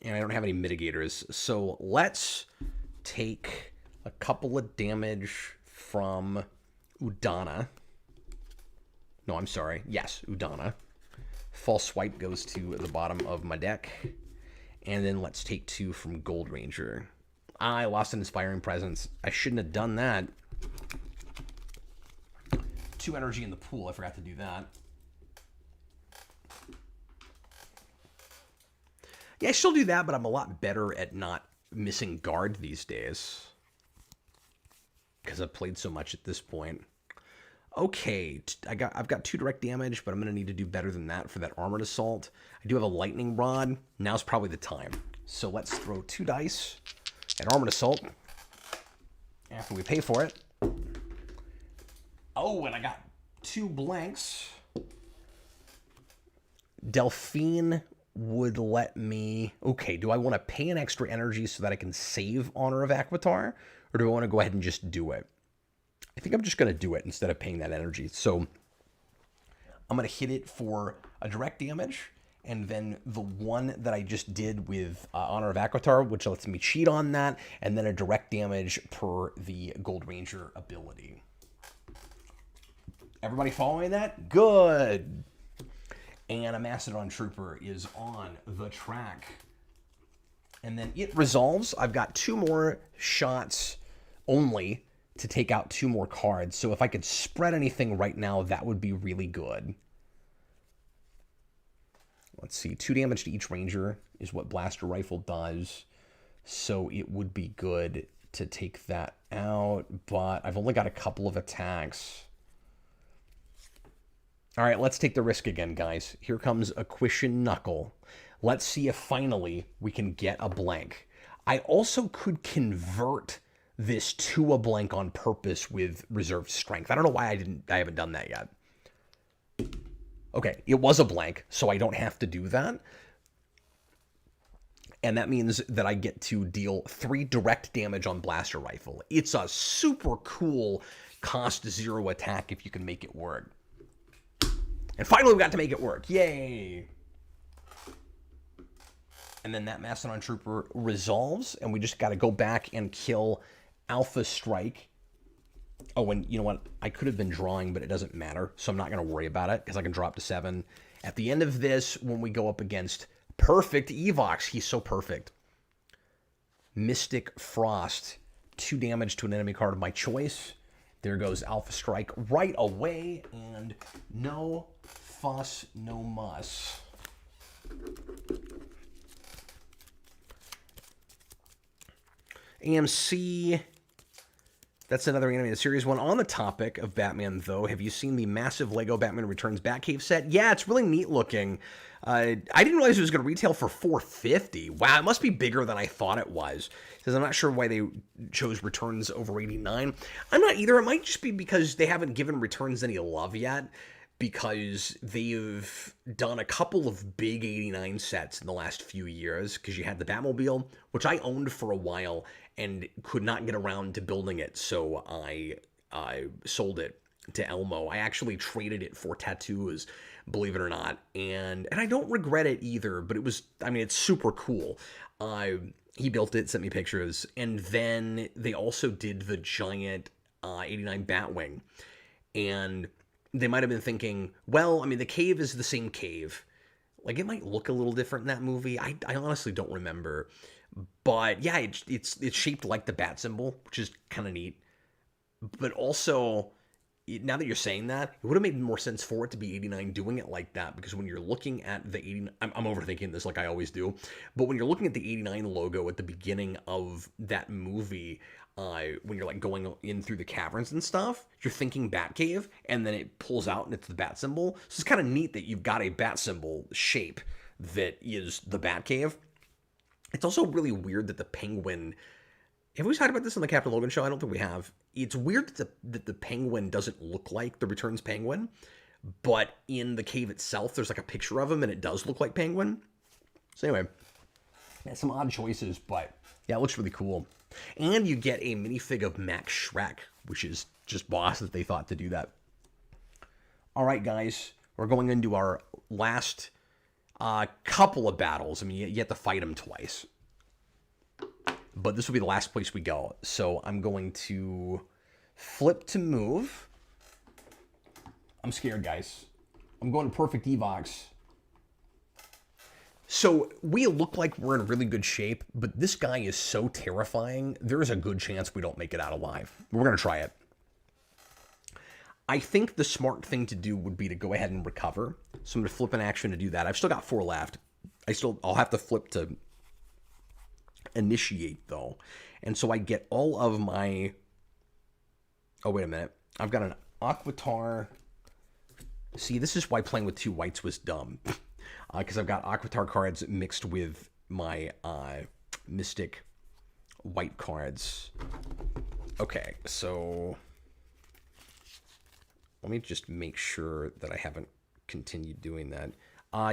And I don't have any mitigators. So let's take a couple of damage from Udana. No, I'm sorry. Yes, Udana. False Swipe goes to the bottom of my deck. And then let's take 2 from Gold Ranger. I lost an Inspiring Presence. I shouldn't have done that. 2 energy in the pool. I forgot to do that. Yeah, I still do that, but I'm a lot better at not missing guard these days, because I've played so much at this point. Okay, I've got 2 direct damage, but I'm going to need to do better than that for that Armored Assault. I do have a Lightning Rod. Now's probably the time. So let's throw 2 dice at Armored Assault after we pay for it. Oh, and I got 2 blanks. Delphine would let me... Okay, do I want to pay an extra energy so that I can save Honor of Aquitar? Or do I want to go ahead and just do it? I think I'm just going to do it instead of paying that energy. So I'm going to hit it for a direct damage, and then the one that I just did with Honor of Aquitar, which lets me cheat on that, and then a direct damage per the Gold Ranger ability. Everybody following that? Good. And a Mastodon Trooper is on the track. And then it resolves. I've got 2 more shots only to take out 2 more cards. So if I could spread anything right now, that would be really good. Let's see. 2 damage to each Ranger is what Blaster Rifle does. So it would be good to take that out. But I've only got a couple of attacks. All right, let's take the risk again, guys. Here comes Aquitian Knuckle. Let's see if finally we can get a blank. I also could convert this to a blank on purpose with reserved strength. I don't know why I haven't done that yet. Okay, it was a blank, so I don't have to do that. And that means that I get to deal 3 direct damage on Blaster Rifle. It's a super cool cost 0 attack if you can make it work. And finally we got to make it work. Yay! And then that Mastodon Trooper resolves, and we just got to go back and kill Alpha Strike. Oh, and you know what? I could have been drawing, but it doesn't matter, so I'm not going to worry about it, because I can draw up to 7. At the end of this, when we go up against Perfect Evox, he's so perfect. Mystic Frost. 2 damage to an enemy card of my choice. There goes Alpha Strike right away, and no fuss, no muss. AMC, that's another animated series one. On the topic of Batman, though, have you seen the massive Lego Batman Returns Batcave set? Yeah, it's really neat looking. I didn't realize it was going to retail for $450. Wow, it must be bigger than I thought it was, because I'm not sure why they chose Returns over $89. I'm not either. It might just be because they haven't given Returns any love yet, because they've done a couple of big 89 sets in the last few years, because you had the Batmobile, which I owned for a while and could not get around to building it, so I sold it to Elmo. I actually traded it for tattoos, believe it or not, and I don't regret it either, but it was, I mean, it's super cool. He built it, sent me pictures, and then they also did the giant 89 Batwing, and they might have been thinking, well, I mean, the cave is the same cave. Like, it might look a little different in that movie. I honestly don't remember. But yeah, it's shaped like the bat symbol, which is kind of neat. But also, now that you're saying that, it would have made more sense for it to be 89 doing it like that, because when you're looking at the 89, I'm overthinking this like I always do, but when you're looking at the 89 logo at the beginning of that movie, when you're like going in through the caverns and stuff, you're thinking Batcave, and then it pulls out and it's the bat symbol. So it's kind of neat that you've got a bat symbol shape that is the Batcave. It's also really weird that the penguin. Have we talked about this on the Captain Logan show? I don't think we have. It's weird that the penguin doesn't look like the Returns penguin, but in the cave itself, there's like a picture of him, and it does look like Penguin. So anyway, yeah, some odd choices, but yeah, it looks really cool. And you get a minifig of Max Shrek, which is just boss that they thought to do that. All right, guys, we're going into our last couple of battles. I mean, you have to fight them twice. But this will be the last place we go. So I'm going to flip to move. I'm scared, guys. I'm going to Perfect Evox. So we look like we're in really good shape, but this guy is so terrifying, there is a good chance we don't make it out alive. We're going to try it. I think the smart thing to do would be to go ahead and recover. So I'm going to flip an action to do that. I've still got 4 left. I'll have to flip to initiate, though. And so I get all of my... Oh, wait a minute. I've got an Aquitar. See, this is why playing with 2 whites was dumb. Because I've got Aquitar cards mixed with my Mystic white cards. Okay, so... Let me just make sure that I haven't continued doing that.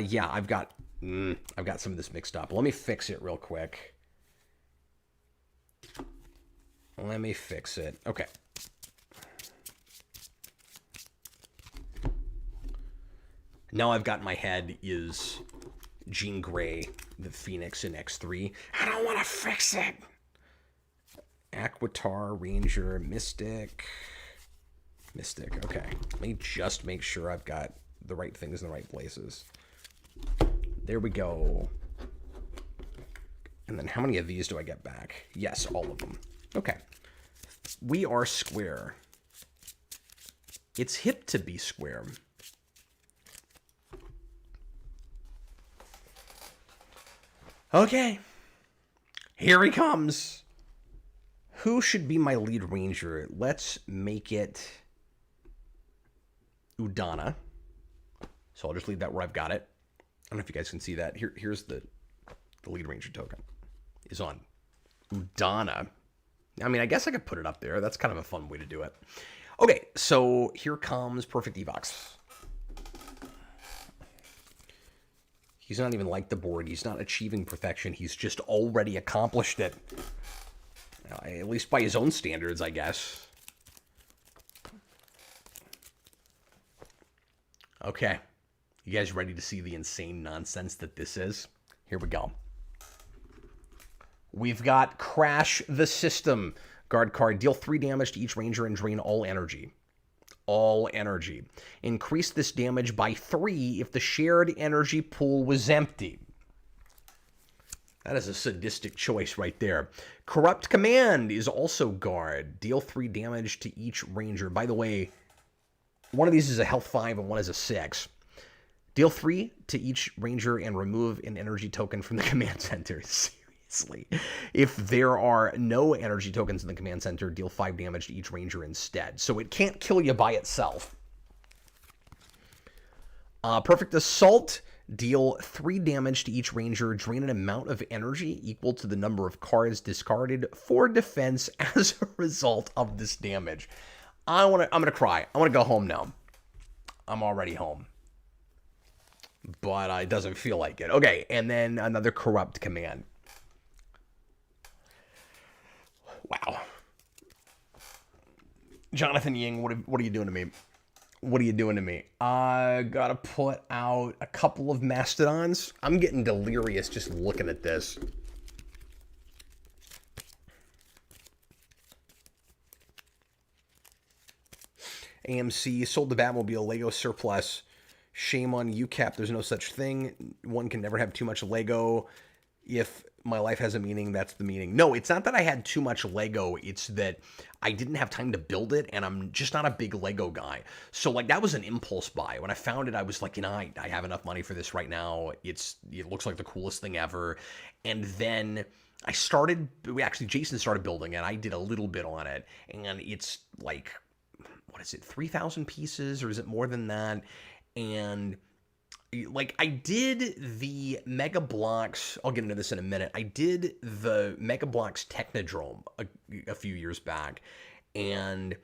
Yeah, I've got some of this mixed up. Let me fix it real quick. Let me fix it. Okay. Now I've got in my head is Jean Grey, the Phoenix in X3. I don't want to fix it. Aquitar, Ranger, Mystic. Okay. Let me just make sure I've got the right things in the right places. There we go. And then how many of these do I get back? Yes, all of them. Okay. We are square. It's hip to be square. Okay. Here he comes. Who should be my lead ranger? Let's make it Udana. So I'll just leave that where I've got it. I don't know if you guys can see that. Here's the lead ranger token. Is on Udana. I mean, I guess I could put it up there. That's kind of a fun way to do it. Okay, so here comes Perfect Evox. He's not even like the board. He's not achieving perfection. He's just already accomplished it. At least by his own standards, I guess. Okay. You guys ready to see the insane nonsense that this is? Here we go. We've got Crash the System. Guard card. Deal 3 damage to each ranger and drain all energy. All energy. Increase this damage by 3 if the shared energy pool was empty. That is a sadistic choice right there. Corrupt Command is also guard. Deal 3 damage to each ranger. By the way, one of these is a health 5 and one is a 6. Deal 3 to each ranger and remove an energy token from the command center. Seriously. If there are no energy tokens in the command center, deal 5 damage to each ranger instead. So it can't kill you by itself. Perfect Assault. Deal 3 damage to each ranger. Drain an amount of energy equal to the number of cards discarded for defense as a result of this damage. I'm gonna cry. I want to go home now. I'm already home. But it doesn't feel like it. Okay, and then another Corrupt Command. Wow. Jonathan Ying, what are you doing to me? What are you doing to me? Gotta put out a couple of Mastodons. I'm getting delirious just looking at this. AMC sold the Batmobile Lego surplus. Shame on you, Cap. There's no such thing. One can never have too much Lego. If my life has a meaning, that's the meaning. No, it's not that I had too much Lego, it's that I didn't have time to build it, and I'm just not a big Lego guy. So, like, that was an impulse buy. When I found it, I was like, you know, I have enough money for this right now. It looks like the coolest thing ever. And then Jason started building it. I did a little bit on it, and it's like, what is it, 3,000 pieces, or is it more than that? And like, I did the Mega Bloks, I'll get into this in a minute. I did the Mega Bloks Technodrome a few years back, and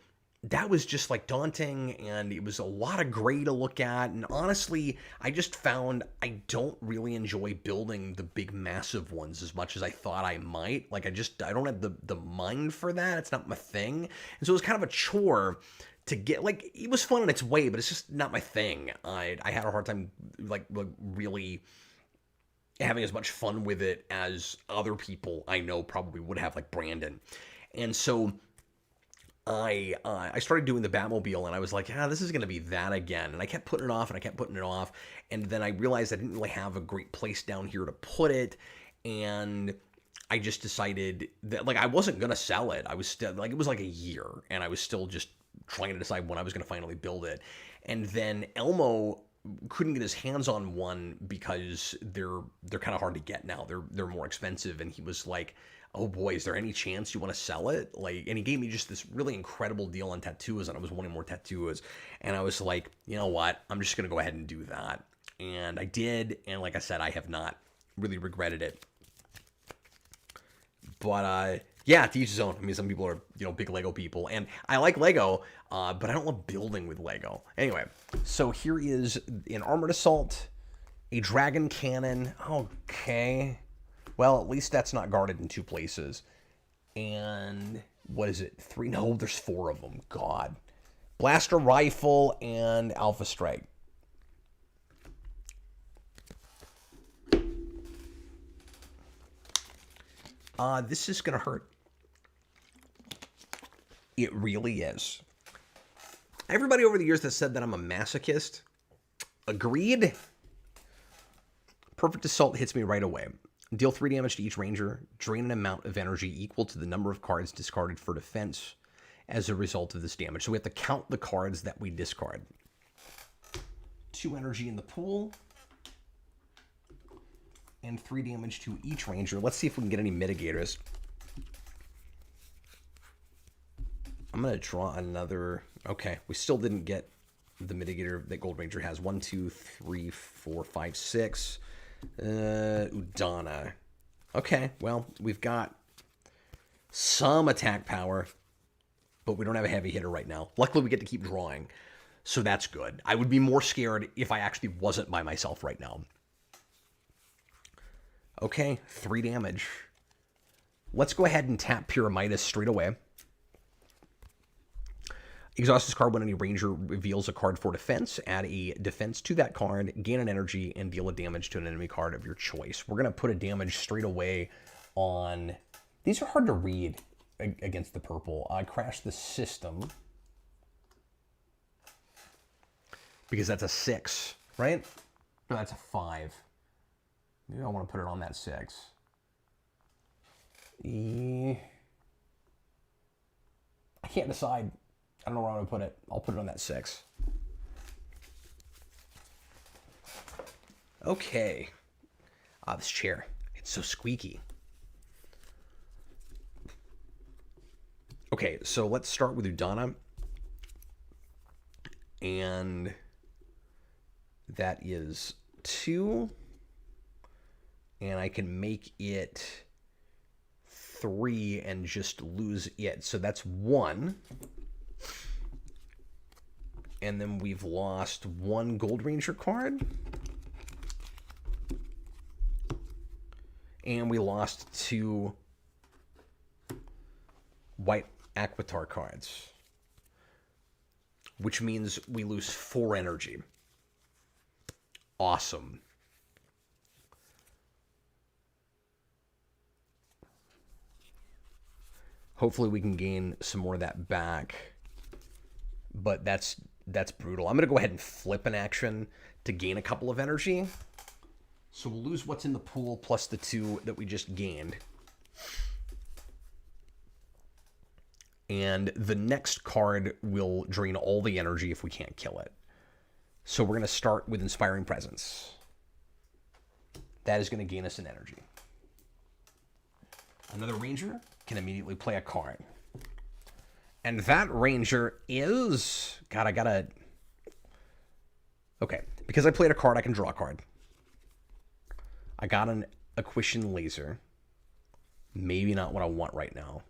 that was just like daunting, and it was a lot of gray to look at. And honestly, I just found I don't really enjoy building the big massive ones as much as I thought I might. Like, I don't have the mind for that. It's not my thing. And so it was kind of a chore to get. Like, it was fun in its way, but it's just not my thing. I had a hard time like really having as much fun with it as other people I know probably would have, like Brandon. And so I started doing the Batmobile, and I was like, this is going to be that again. And I kept putting it off, and I kept putting it off. And then I realized I didn't really have a great place down here to put it. And I just decided that, like, I wasn't going to sell it. I was still, like, it was like a year, and I was still just trying to decide when I was going to finally build it. And then Elmo couldn't get his hands on one because they're kind of hard to get now. They're more expensive. And he was like, oh boy, is there any chance you want to sell it? Like, and he gave me just this really incredible deal on tattoos, and I was wanting more tattoos. And I was like, you know what? I'm just going to go ahead and do that. And I did. And like I said, I have not really regretted it. But, yeah, to each his own. I mean, some people are, you know, big Lego people, and I like Lego, but I don't love building with Lego. Anyway, so here is an armored assault, a dragon cannon. Okay. Well, at least that's not guarded in two places. And what is it? 3? No, there's 4 of them. God. Blaster rifle and Alpha Strike. This is going to hurt. It really is. Everybody over the years that said that I'm a masochist agreed. Perfect Assault hits me right away. Deal 3 damage to each ranger. Drain an amount of energy equal to the number of cards discarded for defense as a result of this damage. So we have to count the cards that we discard. 2 energy in the pool. And 3 damage to each ranger. Let's see if we can get any mitigators. I'm going to draw another. Okay, we still didn't get the mitigator that Gold Ranger has. 1, 2, 3, 4, 5, 6. Udana. Okay, well, we've got some attack power, but we don't have a heavy hitter right now. Luckily, we get to keep drawing, so that's good. I would be more scared if I actually wasn't by myself right now. Okay, 3 damage. Let's go ahead and tap Pyramidas straight away. Exhaust this card when any ranger reveals a card for defense. Add a defense to that card, gain an energy, and deal a damage to an enemy card of your choice. We're going to put a damage straight away on... These are hard to read against the purple. Crash the System. Because that's a 6, right? No, that's a 5. Maybe I want to put it on that 6. I can't decide. I don't know where I'm going to put it. I'll put it on that 6. Okay. This chair. It's so squeaky. Okay, so let's start with Udana. And that is 2. And I can make it 3 and just lose it. So that's 1. And then we've lost 1 Gold Ranger card. And we lost 2 white Aquitar cards. Which means we lose 4 energy. Awesome. Hopefully we can gain some more of that back. But that's brutal. I'm going to go ahead and flip an action to gain a couple of energy. So we'll lose what's in the pool plus the 2 that we just gained. And the next card will drain all the energy if we can't kill it. So we're going to start with Inspiring Presence. That is going to gain us an energy. Another Ranger can immediately play a card. And that Ranger is... God, I gotta... Okay, because I played a card, I can draw a card. I got an Aquitian Laser. Maybe not what I want right now.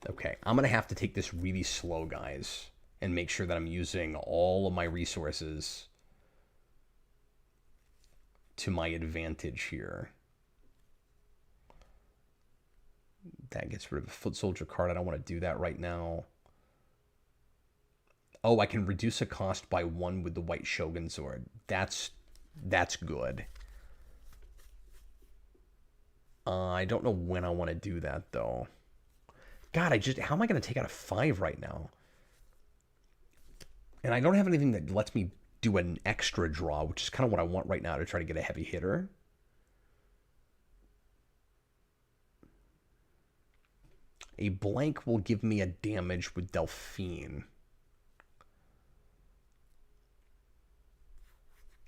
Okay, I'm going to have to take this really slow, guys, and make sure that I'm using all of my resources to my advantage here. That gets rid of a Foot Soldier card. I don't want to do that right now. Oh, I can reduce a cost by 1 with the White Shogun Sword. That's good. I don't know when I want to do that, though. God, how am I going to take out a 5 right now? And I don't have anything that lets me do an extra draw, which is kind of what I want right now to try to get a heavy hitter. A blank will give me a damage with Delphine.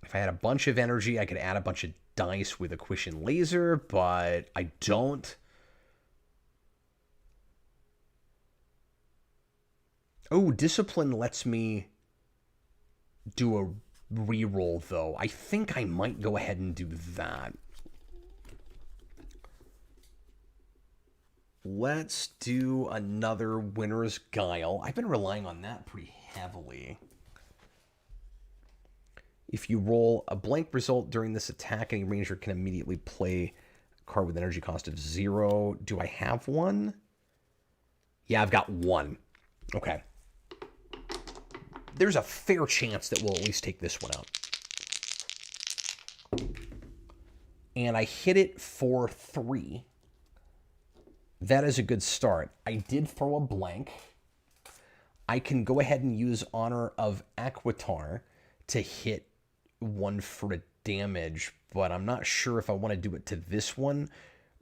If I had a bunch of energy, I could add a bunch of dice with Aquitian Laser, but I don't. Oh, Discipline lets me do a reroll, though. I think I might go ahead and do that. Let's do another Winter's Guile. I've been relying on that pretty heavily. If you roll a blank result during this attack, any ranger can immediately play a card with energy cost of 0. Do I have one? Yeah, I've got 1. Okay. There's a fair chance that we'll at least take this one out. And I hit it for 3. That is a good start. I did throw a blank. I can go ahead and use Honor of Aquitar to hit 1 for a damage, but I'm not sure if I want to do it to this one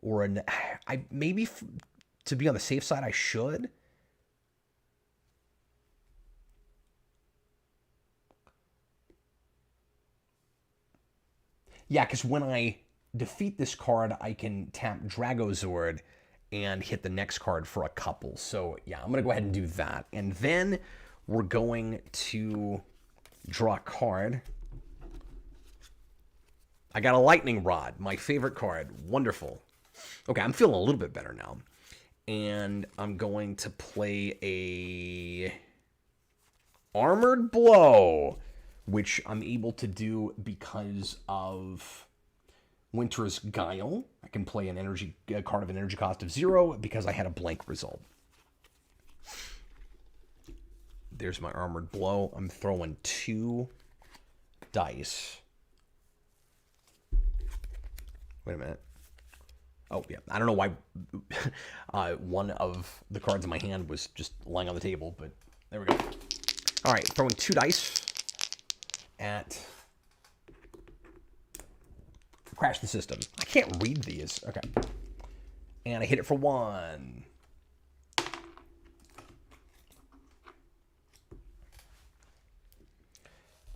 or maybe to be on the safe side I should. Yeah, because when I defeat this card, I can tap Dragozord and hit the next card for a couple. So yeah, I'm going to go ahead and do that. And then we're going to draw a card. I got a Lightning Rod, my favorite card. Wonderful. Okay, I'm feeling a little bit better now. And I'm going to play a Armored Blow, which I'm able to do because of Winter's Guile. I can play a card of an energy cost of 0 because I had a blank result. There's my Armored Blow. I'm throwing 2 dice. Wait a minute. Oh, yeah. I don't know why one of the cards in my hand was just lying on the table, but there we go. All right, throwing 2 dice at Crash the System. I can't read these. Okay. And I hit it for 1.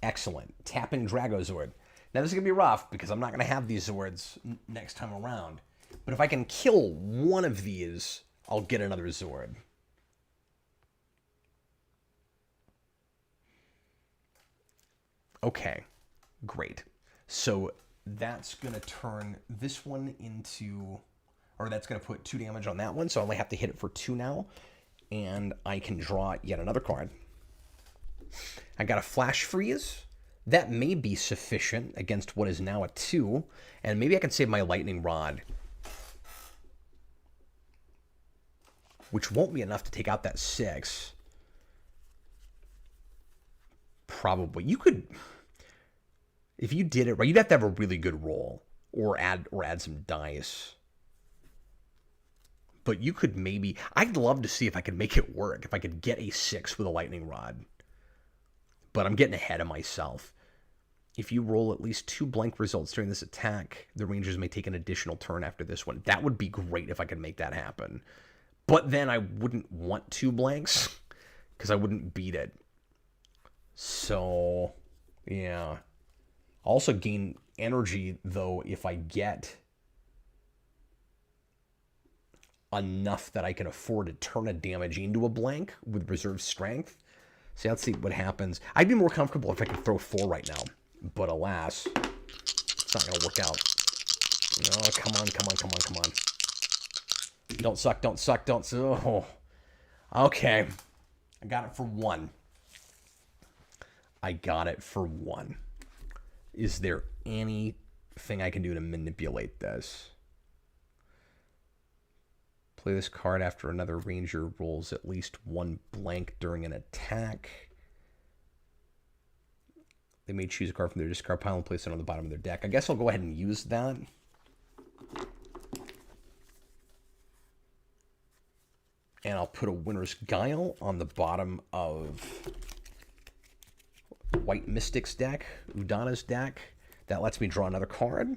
Excellent. Tapping Dragozord. Now this is going to be rough because I'm not going to have these Zords next time around. But if I can kill one of these, I'll get another Zord. Okay, great. So that's going to turn this one into, or that's going to put 2 damage on that one. So I only have to hit it for 2 now. And I can draw yet another card. I got a Flash Freeze. That may be sufficient against what is now a 2. And maybe I can save my Lightning Rod, which won't be enough to take out that 6. Probably. You could, if you did it right, you'd have to have a really good roll or add some dice. But you could maybe, I'd love to see if I could make it work, if I could get a 6 with a Lightning Rod. But I'm getting ahead of myself. If you roll at least 2 blank results during this attack, the Rangers may take an additional turn after this one. That would be great if I could make that happen. But then I wouldn't want 2 blanks because I wouldn't beat it. So, yeah. I'll also gain energy, though, if I get enough that I can afford to turn a damage into a blank with reserve strength. So let's see what happens. I'd be more comfortable if I could throw 4 right now. But alas, it's not going to work out. Oh, come on, come on, come on, come on. Don't suck, don't suck, don't suck. Oh. Okay. I got it for 1. I got it for 1. Is there anything I can do to manipulate this? Play this card after another Ranger rolls at least 1 blank during an attack. They may choose a card from their discard pile and place it on the bottom of their deck. I guess I'll go ahead and use that. And I'll put a Winter's Guile on the bottom of White Mystic's deck, Udana's deck. That lets me draw another card.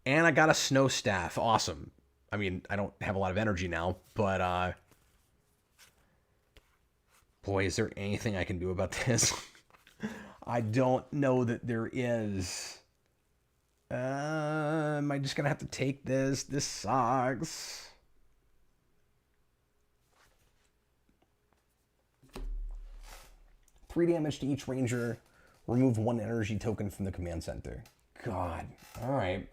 And I got a Snow Staff. Awesome. I mean, I don't have a lot of energy now, but boy, is there anything I can do about this? I don't know that there is. Am I just going to have to take this? This sucks. Three damage to each Ranger. Remove 1 energy token from the command center. God. All right.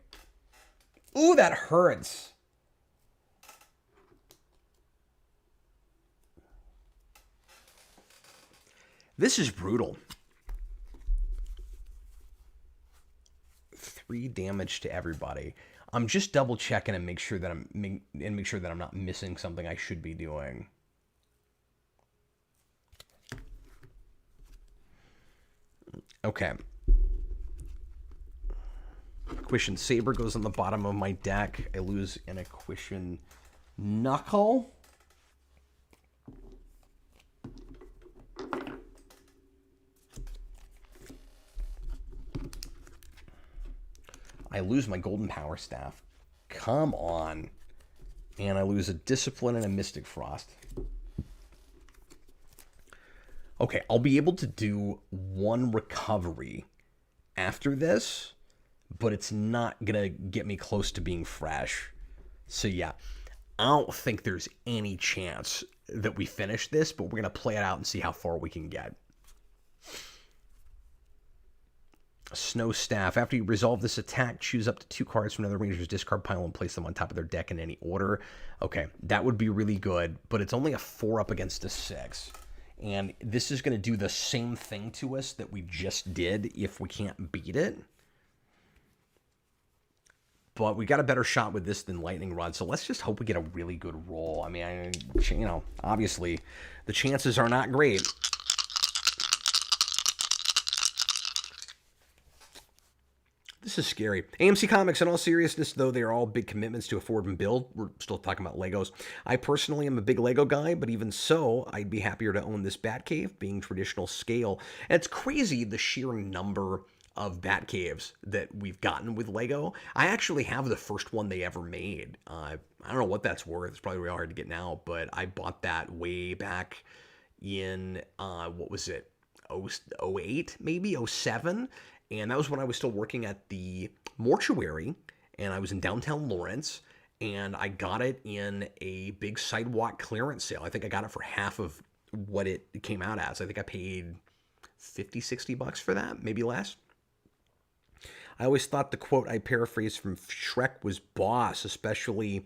Ooh, that hurts. This is brutal. 3 damage to everybody. I'm just double checking and make sure that I'm not missing something I should be doing. Okay. Equation Saber goes on the bottom of my deck. I lose an Equation Knuckle. I lose my Golden Power Staff. Come on. And I lose a Discipline and a Mystic Frost. Okay, I'll be able to do 1 recovery after this, but it's not going to get me close to being fresh. So yeah, I don't think there's any chance that we finish this, but we're going to play it out and see how far we can get. Snow Staff. After you resolve this attack, choose up to 2 cards from another Ranger's discard pile and place them on top of their deck in any order. Okay, that would be really good, but it's only a 4 up against a 6. And this is going to do the same thing to us that we just did if we can't beat it. But we got a better shot with this than Lightning Rod, so let's just hope we get a really good roll. I mean, you know, obviously, the chances are not great. This is scary. AMC Comics, in all seriousness, though they are all big commitments to afford and build, we're still talking about Legos. I personally am a big Lego guy, but even so, I'd be happier to own this Batcave, being traditional scale. And it's crazy, the sheer number of Batcaves that we've gotten with Lego. I actually have the first one they ever made. I don't know what that's worth. It's probably really hard to get now, but I bought that way back in, what was it, 08, maybe 07? And that was when I was still working at the mortuary, and I was in downtown Lawrence, and I got it in a big sidewalk clearance sale. I think I got it for half of what it came out as. I think I paid 50, 60 bucks for that, maybe less. I always thought the quote I paraphrased from Shrek was boss, especially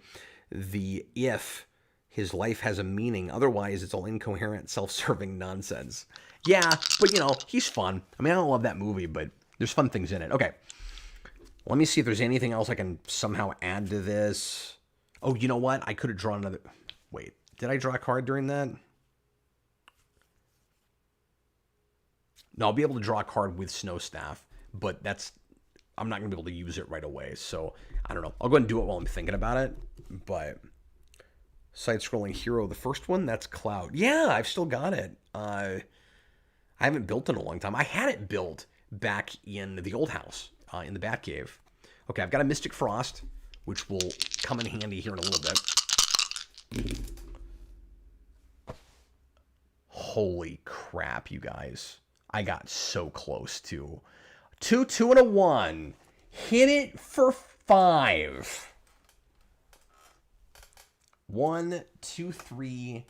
the if his life has a meaning. Otherwise, it's all incoherent, self-serving nonsense. Yeah, but, you know, he's fun. I mean, I don't love that movie, but there's fun things in it. Okay. Let me see if there's anything else I can somehow add to this. Oh, you know what? I could have drawn another... Wait, did I draw a card during that? No, I'll be able to draw a card with Snow Staff, but that's... I'm not going to be able to use it right away, so I don't know. I'll go ahead and do it while I'm thinking about it, but... Side-scrolling hero, the first one, that's Cloud. Yeah, I've still got it. I haven't built in a long time. I had it built back in the old house, in the Batcave. Okay, I've got a Mystic Frost, which will come in handy here in a little bit. Holy crap, you guys. I got so close to 2, 2, and a 1. Hit it for 5. 1, 2, 3,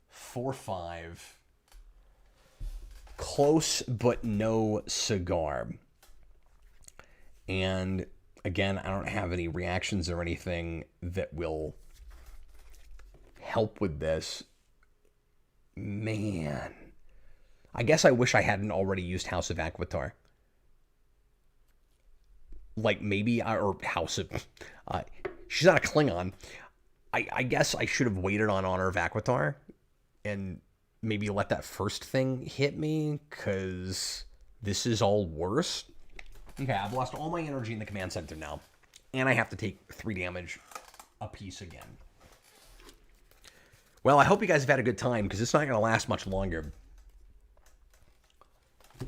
4, 5. Close, but no cigar. And again, I don't have any reactions or anything that will help with this. Man. I guess I wish I hadn't already used House of Aquitar. Like maybe, or House of... she's not a Klingon. I guess I should have waited on Honor of Aquitar and maybe let that first thing hit me, because this is all worse. Okay, I've lost all my energy in the command center now, and I have to take 3 damage a piece again. Well, I hope you guys have had a good time, because it's not going to last much longer.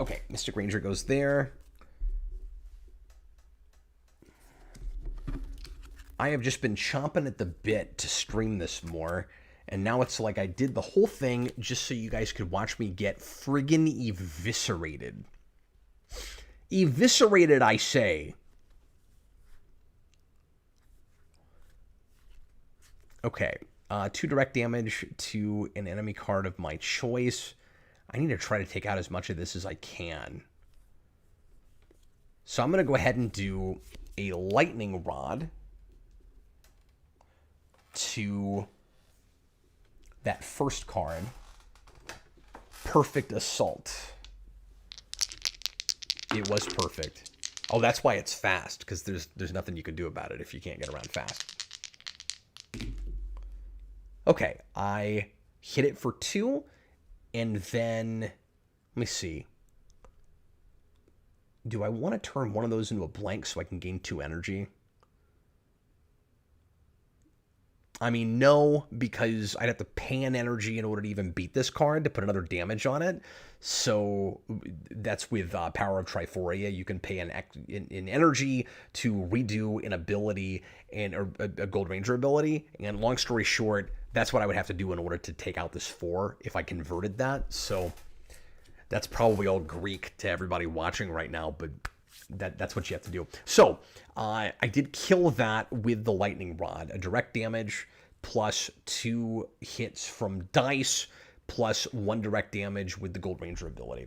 Okay, Mystic Ranger goes there. I have just been chomping at the bit to stream this more, and now it's like I did the whole thing just so you guys could watch me get friggin' eviscerated. Eviscerated, I say. Okay, 2 direct damage to an enemy card of my choice. I need to try to take out as much of this as I can. So I'm going to go ahead and do a lightning rod to that first card. Perfect Assault. It was perfect. Oh, that's why it's fast, because there's nothing you can do about it if you can't get around fast. Okay, I hit it for 2, and then, let me see. Do I want to turn one of those into a blank so I can gain 2 energy? I mean, no, because I'd have to pay an energy in order to even beat this card to put another damage on it. So that's with Power of Triforia. You can pay an energy to redo an ability and or a Gold Ranger ability. And long story short, that's what I would have to do in order to take out this 4 if I converted that. So that's probably all Greek to everybody watching right now, but that's what you have to do. So I did kill that with the lightning rod. A direct damage plus 2 hits from dice plus 1 direct damage with the Gold Ranger ability,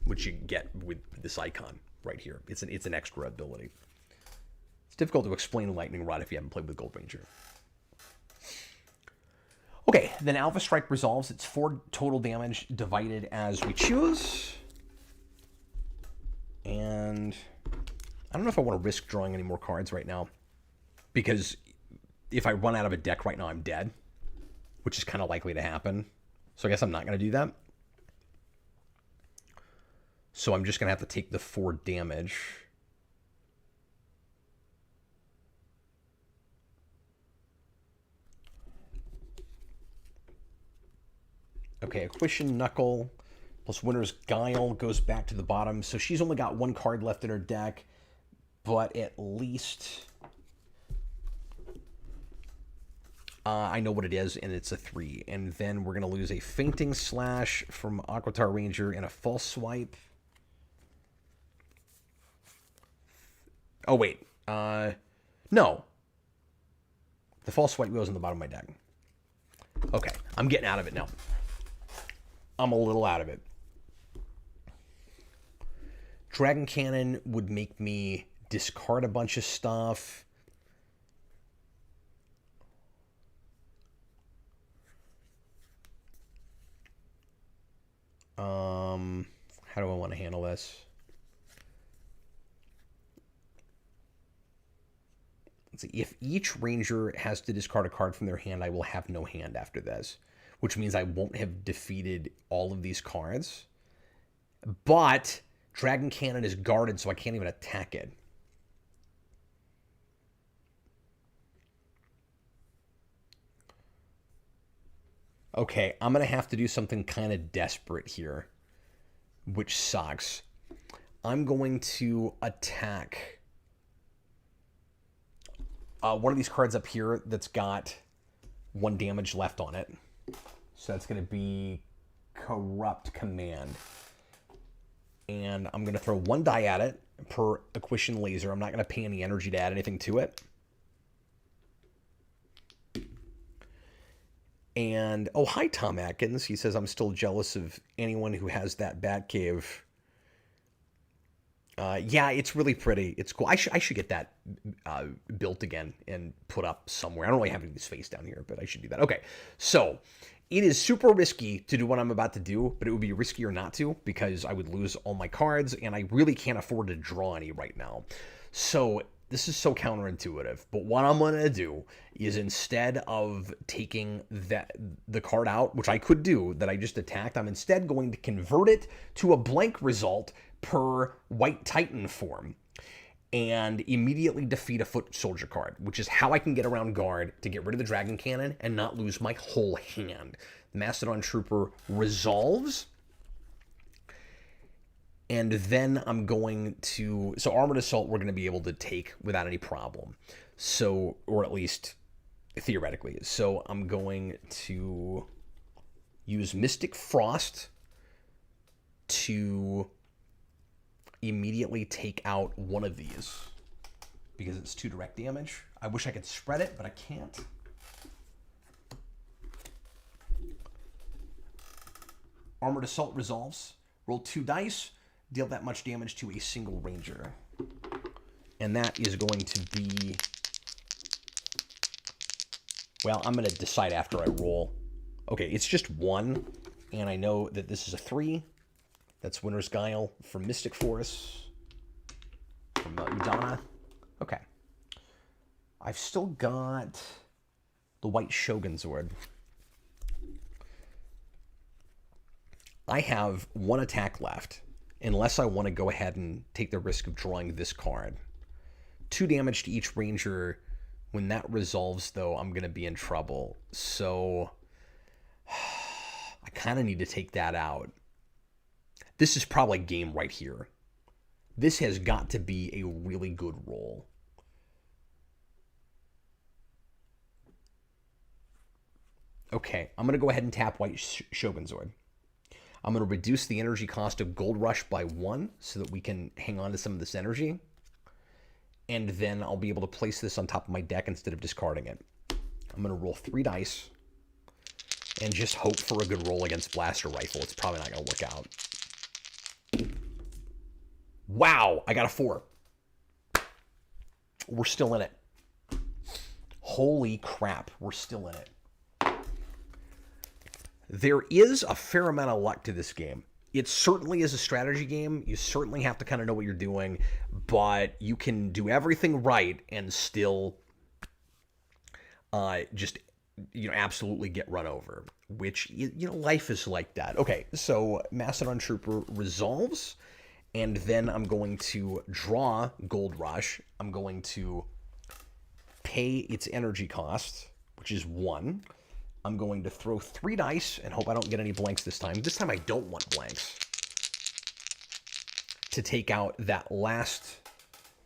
which you get with this icon right here. It's an extra ability. It's difficult to explain lightning rod if you haven't played with Gold Ranger. Okay, then Alpha Strike resolves. It's 4 total damage divided as we choose. And I don't know if I want to risk drawing any more cards right now, because if I run out of a deck right now, I'm dead, which is kind of likely to happen. So I guess I'm not going to do that. So I'm just going to have to take the 4 damage. Okay, Aquitian Knuckle plus Winter's Guile goes back to the bottom. So she's only got 1 card left in her deck, but at least I know what it is, and it's a 3. And then we're going to lose a Fainting Slash from Aquitar Ranger and a False Swipe. Oh, wait. No. The False Swipe goes in the bottom of my deck. Okay, I'm getting out of it now. I'm a little out of it. Dragon Cannon would make me discard a bunch of stuff. How do I want to handle this? Let's see. If each ranger has to discard a card from their hand, I will have no hand after this, which means I won't have defeated all of these cards. But Dragon Cannon is guarded, so I can't even attack it. Okay, I'm going to have to do something kind of desperate here. which sucks. I'm going to attack one of these cards up here that's got 1 damage left on it. So that's going to be Corrupt Command. And I'm going to throw 1 die at it per Equation Laser. I'm not going to pay any energy to add anything to it. And, oh, hi, Tom Atkins. He says, I'm still jealous of anyone who has that Batcave. Yeah, it's really pretty. It's cool. I should get that built again and put up somewhere. I don't really have any space down here, but I should do that. Okay, so it is super risky to do what I'm about to do, but it would be riskier not to because I would lose all my cards, and I really can't afford to draw any right now. So this is so counterintuitive, but what I'm going to do is instead of taking the card out, which I could do, that I just attacked, I'm instead going to convert it to a blank result per White Titan form and immediately defeat a Foot Soldier card, which is how I can get around guard to get rid of the Dragon Cannon and not lose my whole hand. The Mastodon Trooper resolves. And then I'm going to... So Armored Assault we're going to be able to take without any problem. So, or at least theoretically. So I'm going to use Mystic Frost to immediately take out one of these because it's 2 direct damage. I wish I could spread it, but I can't. Armored Assault resolves. Roll 2 dice. Deal that much damage to a single ranger. And that is going to be... Well, I'm going to decide after I roll. Okay, it's just 1. And I know that this is a 3. That's Winter's Guile from Mystic Force. From Udana. Okay. I've still got the White Shogun Sword. I have 1 attack left. Unless I want to go ahead and take the risk of drawing this card. 2 damage to each ranger. When that resolves, though, I'm going to be in trouble. So I kind of need to take that out. This is probably game right here. This has got to be a really good roll. Okay, I'm going to go ahead and tap White Shogun Sword. I'm going to reduce the energy cost of Gold Rush by 1 so that we can hang on to some of this energy. And then I'll be able to place this on top of my deck instead of discarding it. I'm going to roll 3 dice and just hope for a good roll against Blaster Rifle. It's probably not going to work out. Wow, I got a 4. We're still in it. Holy crap, we're still in it. There is a fair amount of luck to this game. It certainly is a strategy game. You certainly have to kind of know what you're doing, but you can do everything right and still just, absolutely get run over, which, life is like that. Okay, so Mastodon Trooper resolves, and then I'm going to draw Gold Rush. I'm going to pay its energy cost, which is 1. I'm going to throw 3 dice and hope I don't get any blanks this time. This time I don't want blanks. To take out that last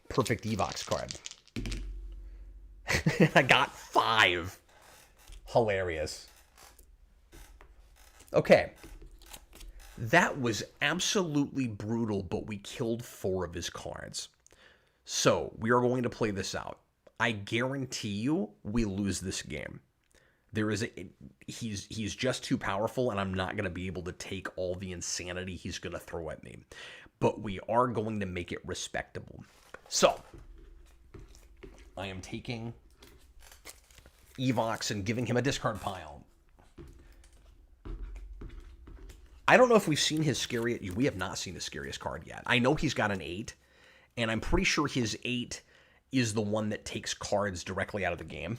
perfect Evox card. I got 5. Hilarious. Okay. That was absolutely brutal, but we killed 4 of his cards. So, we are going to play this out. I guarantee you we lose this game. He's just too powerful, and I'm not going to be able to take all the insanity he's going to throw at me. But we are going to make it respectable. So, I am taking Evox and giving him a discard pile. I don't know if we've seen his scariest... We have not seen his scariest card yet. I know he's got an 8, and I'm pretty sure his 8 is the one that takes cards directly out of the game.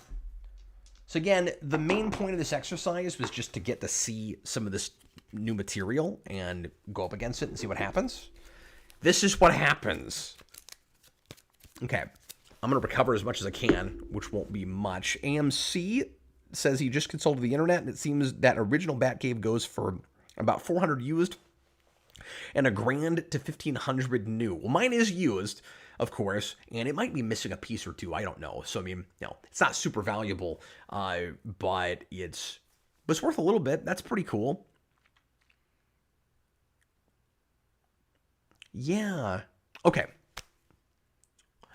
So again, the main point of this exercise was just to get to see some of this new material and go up against it and see what happens. This is what happens. Okay, I'm going to recover as much as I can, which won't be much. AMC says he just consulted the internet, and it seems that original Batcave goes for about 400 used, and $1,000 to 1,500 new. Well, mine is used, of course, and it might be missing a piece or two. I don't know. So I mean, it's not super valuable, but it's worth a little bit. That's pretty cool. Yeah. Okay.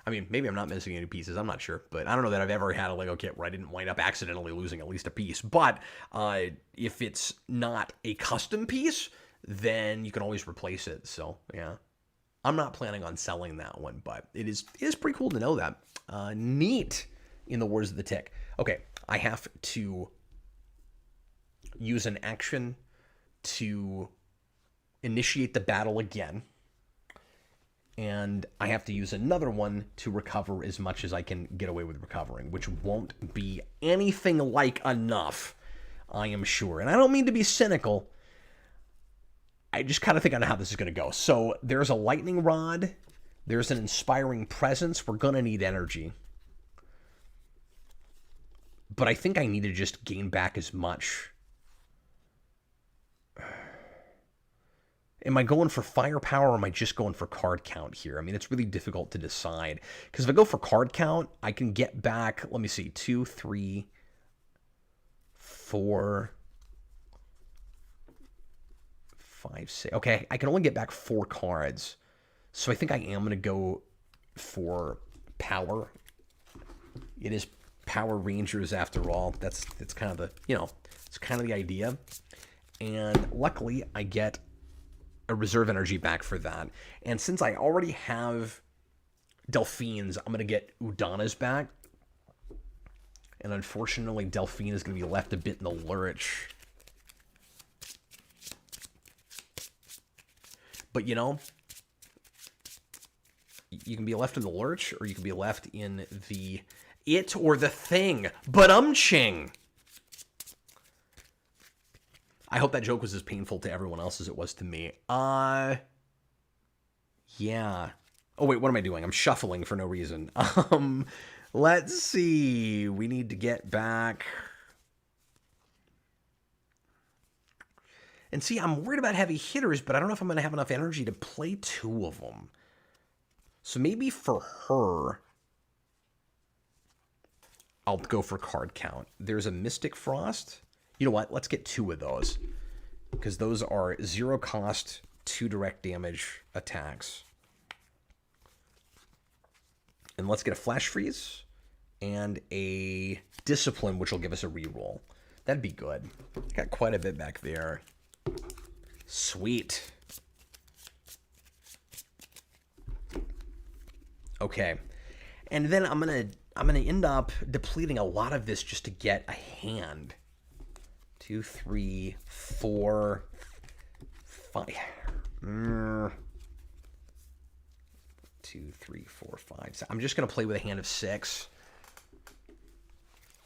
I mean, maybe I'm not missing any pieces. I'm not sure. But I don't know that I've ever had a Lego kit where I didn't wind up accidentally losing at least a piece. But if it's not a custom piece, then you can always replace it. So, yeah. I'm not planning on selling that one, but it is pretty cool to know that. Neat, in the words of the Tick. Okay, I have to use an action to initiate the battle again. And I have to use another one to recover as much as I can get away with recovering, which won't be anything like enough, I am sure. And I don't mean to be cynical. I just kind of think I know how this is going to go. So there's a lightning rod. There's an inspiring presence. We're going to need energy. But I think I need to just gain back as much. Am I going for firepower or am I just going for card count here? I mean, it's really difficult to decide. Because if I go for card count, I can get back, let me see, 2, 3, 4, 5, 6. Okay, I can only get back 4 cards. So I think I am going to go for power. It is Power Rangers after all. That's kind of the, it's kind of the idea. And luckily, I get a reserve energy back for that. And since I already have Delphines, I'm going to get Udana's back. And unfortunately, Delphine is going to be left a bit in the lurch. But, you can be left in the lurch, or you can be left in the it or the thing. But ching. I hope that joke was as painful to everyone else as it was to me. Yeah. Oh, wait, what am I doing? I'm shuffling for no reason. Let's see. We need to get back. And see, I'm worried about heavy hitters, but I don't know if I'm going to have enough energy to play 2 of them. So maybe for her, I'll go for card count. There's a Mystic Frost. You know what? Let's get 2 of those. Because those are 0 cost, 2 direct damage attacks. And let's get a Flash Freeze and a Discipline, which will give us a reroll. That'd be good. Got quite a bit back there. Sweet. Okay. And then I'm gonna end up depleting a lot of this just to get a hand. 2, 3, 4, 5. 2, 3, 4, 5. So I'm just gonna play with a hand of 6.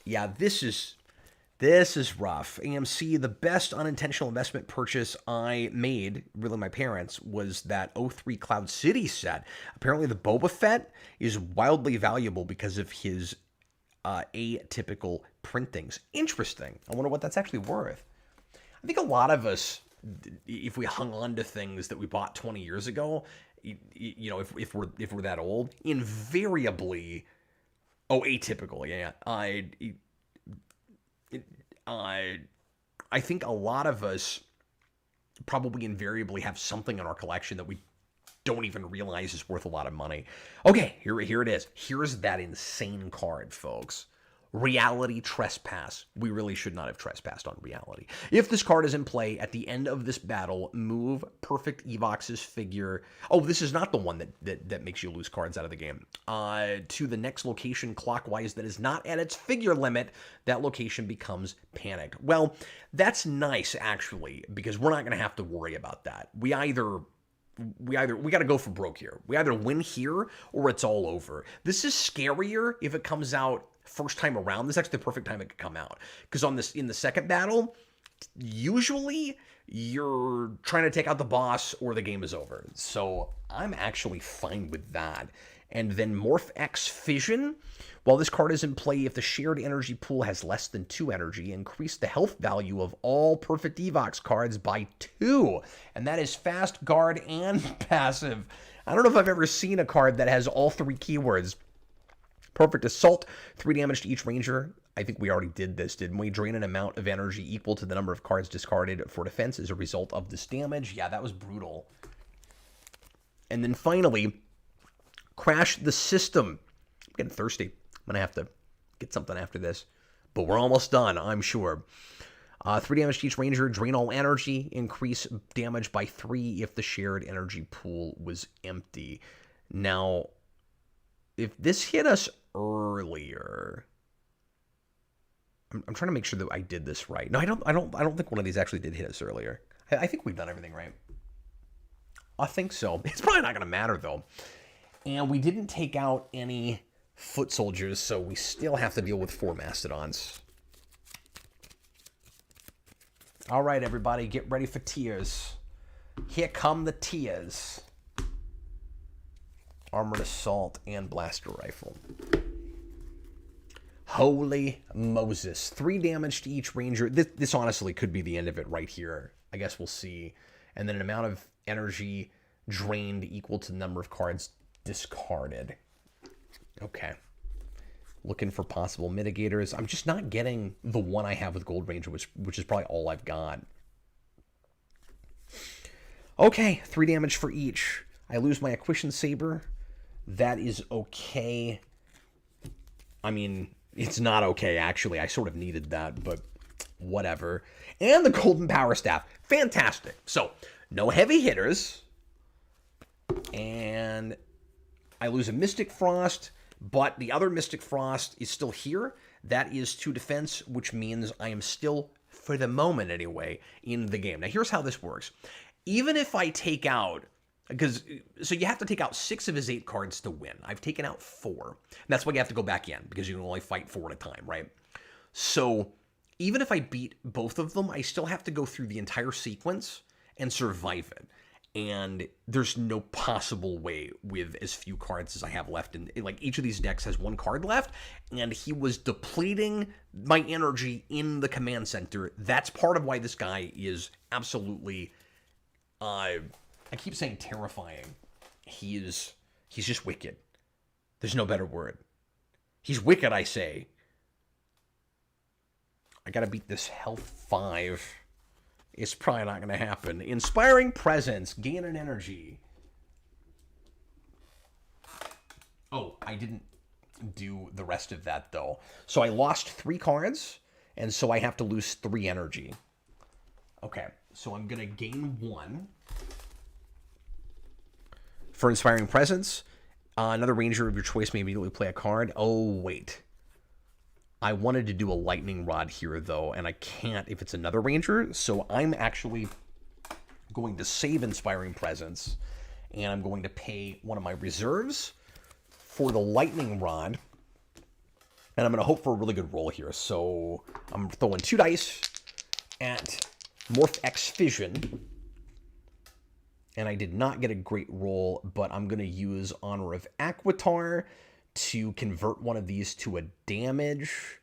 Yeah, this is rough. AMC, the best unintentional investment purchase I made, really my parents, was that 03 Cloud City set. Apparently the Boba Fett is wildly valuable because of his atypical printings. Interesting. I wonder what that's actually worth. I think a lot of us, if we hung on to things that we bought 20 years ago, if we're that old, invariably, atypical, yeah. I think a lot of us probably invariably have something in our collection that we don't even realize is worth a lot of money. Okay, here it is. Here's that insane card, folks. Reality Trespass. We really should not have trespassed on reality. If this card is in play at the end of this battle, move Perfect Evox's figure. Oh, this is not the one that makes you lose cards out of the game. To the next location clockwise that is not at its figure limit, that location becomes panicked. Well, that's nice, actually, because we're not going to have to worry about that. We got to go for broke here. We either win here or it's all over. This is scarier if it comes out first time around. This is actually the perfect time it could come out. Because in the second battle, usually you're trying to take out the boss or the game is over. So I'm actually fine with that. And then Morph X Fission. While this card is in play, if the shared energy pool has less than 2 energy, increase the health value of all Perfect Evox cards by 2. And that is fast, guard, and passive. I don't know if I've ever seen a card that has all 3 keywords. Perfect Assault, 3 damage to each ranger. I think we already did this, didn't we? Drain an amount of energy equal to the number of cards discarded for defense as a result of this damage. Yeah, that was brutal. And then finally, Crash the System. I'm getting thirsty. I'm going to have to get something after this. But we're almost done, I'm sure. 3 damage to each ranger. Drain all energy. Increase damage by 3 if the shared energy pool was empty. Now, if this hit us earlier... I'm trying to make sure that I did this right. No, I don't think one of these actually did hit us earlier. I think we've done everything right. I think so. It's probably not going to matter, though. And we didn't take out any foot soldiers, so we still have to deal with 4 mastodons. All right, everybody, get ready for tears. Here come the tears. Armored assault and blaster rifle. Holy Moses. 3 damage to each ranger. This honestly could be the end of it right here. I guess we'll see. And then an amount of energy drained equal to the number of cards discarded. Okay. Looking for possible mitigators. I'm just not getting the one I have with Gold Ranger, which is probably all I've got. Okay, 3 damage for each. I lose my Equation Saber. That is okay. I mean, it's not okay, actually. I sort of needed that, but whatever. And the Golden Power Staff. Fantastic. So, no heavy hitters. And I lose a Mystic Frost, but the other Mystic Frost is still here. That is 2 defense, which means I am still, for the moment anyway, in the game. Now, here's how this works. Even if I take out... So you have to take out 6 of his 8 cards to win. I've taken out 4. And that's why you have to go back in, because you can only fight 4 at a time, right? So even if I beat both of them, I still have to go through the entire sequence and survive it. And there's no possible way with as few cards as I have left. And like each of these decks has 1 card left, and he was depleting my energy in the command center. That's part of why this guy is absolutely... I keep saying terrifying. He's just wicked. There's no better word. He's wicked, I say. I gotta beat this health 5. It's probably not gonna happen. Inspiring Presence. Gain an energy. Oh, I didn't do the rest of that, though. So I lost 3 cards, and so I have to lose 3 energy. Okay, so I'm gonna gain 1. For Inspiring Presence, another ranger of your choice may immediately play a card. Oh, wait. I wanted to do a lightning rod here, though, and I can't if it's another ranger. So I'm actually going to save Inspiring Presence, and I'm going to pay one of my reserves for the lightning rod. And I'm going to hope for a really good roll here. So I'm throwing 2 dice at Morph X Fission. And I did not get a great roll, but I'm going to use Honor of Aquitar to convert one of these to a damage.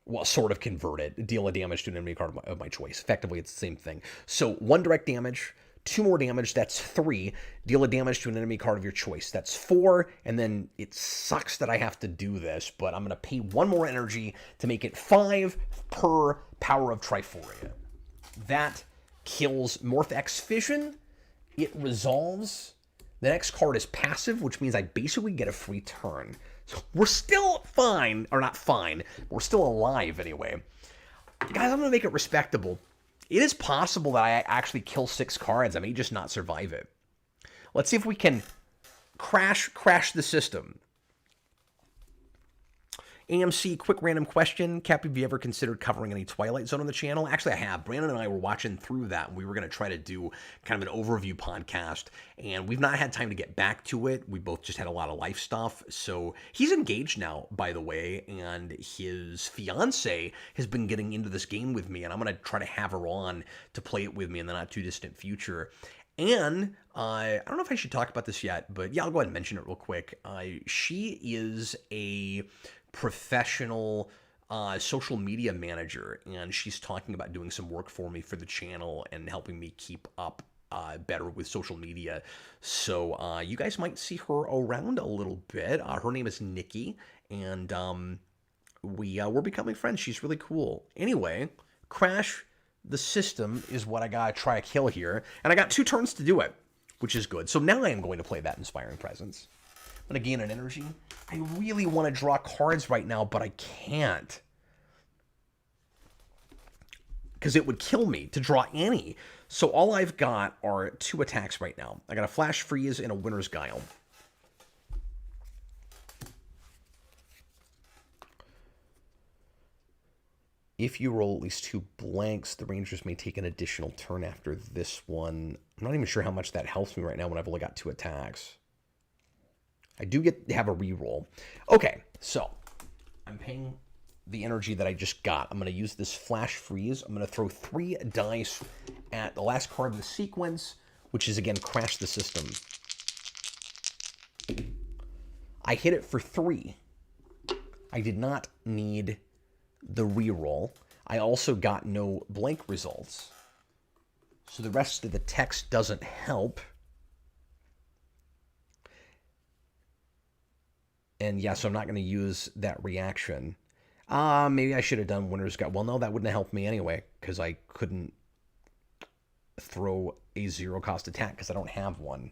Well, sort of convert it. Deal a damage to an enemy card of my choice. Effectively, it's the same thing. So 1 direct damage, 2 more damage, that's 3. Deal a damage to an enemy card of your choice. That's 4. And then it sucks that I have to do this, but I'm going to pay 1 more energy to make it 5 per Power of Triforia. That kills Morph X Fission. It resolves. The next card is passive, which means I basically get a free turn. So we're still fine, or not fine, we're still alive anyway. Guys, I'm going to make it respectable. It is possible that I actually kill 6 cards. I may just not survive it. Let's see if we can crash the system. AMC, quick random question. Cap, have you ever considered covering any Twilight Zone on the channel? Actually, I have. Brandon and I were watching through that, and we were going to try to do kind of an overview podcast, and we've not had time to get back to it. We both just had a lot of life stuff. So he's engaged now, by the way, and his fiance has been getting into this game with me, and I'm going to try to have her on to play it with me in the not-too-distant future. And I don't know if I should talk about this yet, but yeah, I'll go ahead and mention it real quick. She is a professional social media manager, and she's talking about doing some work for me for the channel and helping me keep up better with social media. So you guys might see her around a little bit. Her name is Nikki, and we're becoming friends. She's really cool. Anyway, Crash the system is what I gotta try to kill here, and I got 2 turns to do it, which is good. So now I am going to play that Inspiring Presence. I'm gonna gain an energy. I really want to draw cards right now, but I can't, because it would kill me to draw any. So all I've got are 2 attacks right now. I got a Flash Freeze and a Winter's Guile. If you roll at least 2 blanks, the Rangers may take an additional turn after this one. I'm not even sure how much that helps me right now when I've only got 2 attacks. I do get to have a reroll. Okay, so I'm paying the energy that I just got. I'm going to use this Flash Freeze. I'm going to throw 3 dice at the last card of the sequence, which is, again, Crash the System. I hit it for 3. I did not need the reroll. I also got no blank results, so the rest of the text doesn't help. And yeah, so I'm not going to use that reaction. Maybe I should have done Winter's Guile. Well, no, that wouldn't have helped me anyway, because I couldn't throw a 0-cost attack because I don't have one.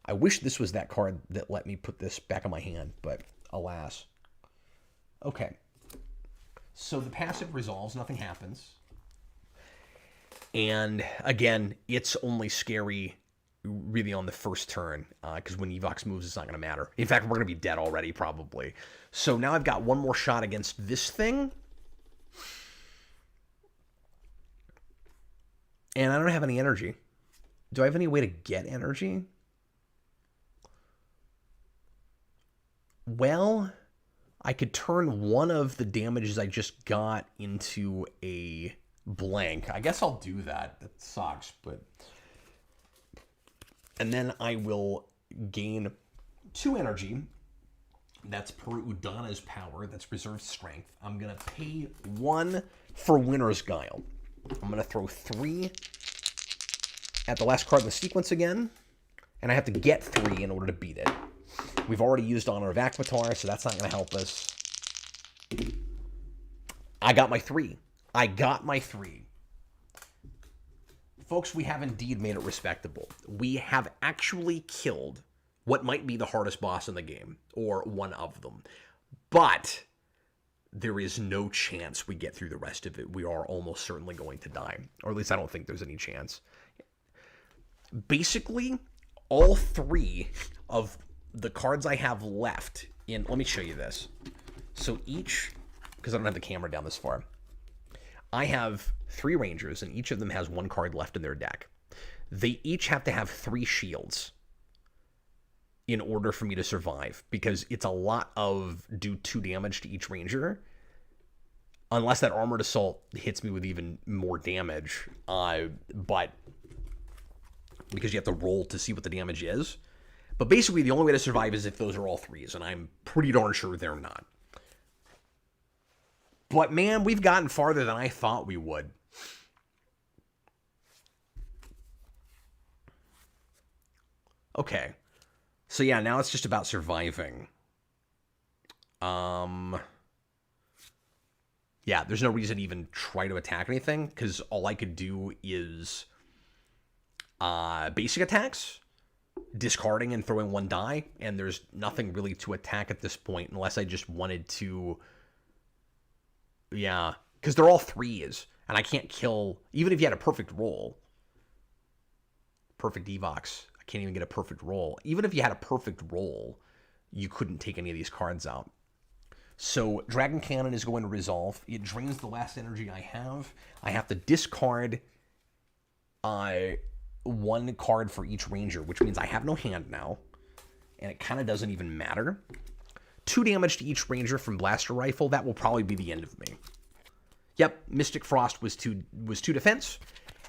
I wish this was that card that let me put this back on my hand, but alas. Okay. So the passive resolves, nothing happens. And again, it's only scary really on the first turn, because when Evox moves, it's not going to matter. In fact, we're going to be dead already, probably. So now I've got one more shot against this thing. And I don't have any energy. Do I have any way to get energy? Well, I could turn one of the damages I just got into a blank. I guess I'll do that. That sucks, but... And then I will gain 2 energy. That's per Udana's power. That's reserved strength. I'm going to pay 1 for Winter's Guile. I'm going to throw 3 at the last card in the sequence again. And I have to get 3 in order to beat it. We've already used Honor of Aquitar, so that's not going to help us. I got my 3. I got my 3. Folks, we have indeed made it respectable. We have actually killed what might be the hardest boss in the game, or one of them. But there is no chance we get through the rest of it. We are almost certainly going to die. Or at least I don't think there's any chance. Basically, all 3 of the cards I have left in... Let me show you this. So each... Because I don't have the camera down this far. I have 3 Rangers, and each of them has 1 card left in their deck. They each have to have 3 shields in order for me to survive, because it's a lot of do 2 damage to each Ranger. Unless that Armored Assault hits me with even more damage. But because you have to roll to see what the damage is. But basically, the only way to survive is if those are all 3s, and I'm pretty darn sure they're not. But man, we've gotten farther than I thought we would. Okay. So yeah, now it's just about surviving. Yeah, there's no reason to even try to attack anything, because all I could do is basic attacks, discarding and throwing 1 die, and there's nothing really to attack at this point unless I just wanted to... Yeah, because they're all 3s, and I can't kill... Even if you had a perfect roll. Perfect Evox. I can't even get a perfect roll. Even if you had a perfect roll, you couldn't take any of these cards out. So, Dragon Cannon is going to resolve. It drains the last energy I have. I have to discard 1 card for each Ranger, which means I have no hand now. And it kind of doesn't even matter. 2 damage to each Ranger from Blaster Rifle. That will probably be the end of me. Yep, Mystic Frost was 2 defense.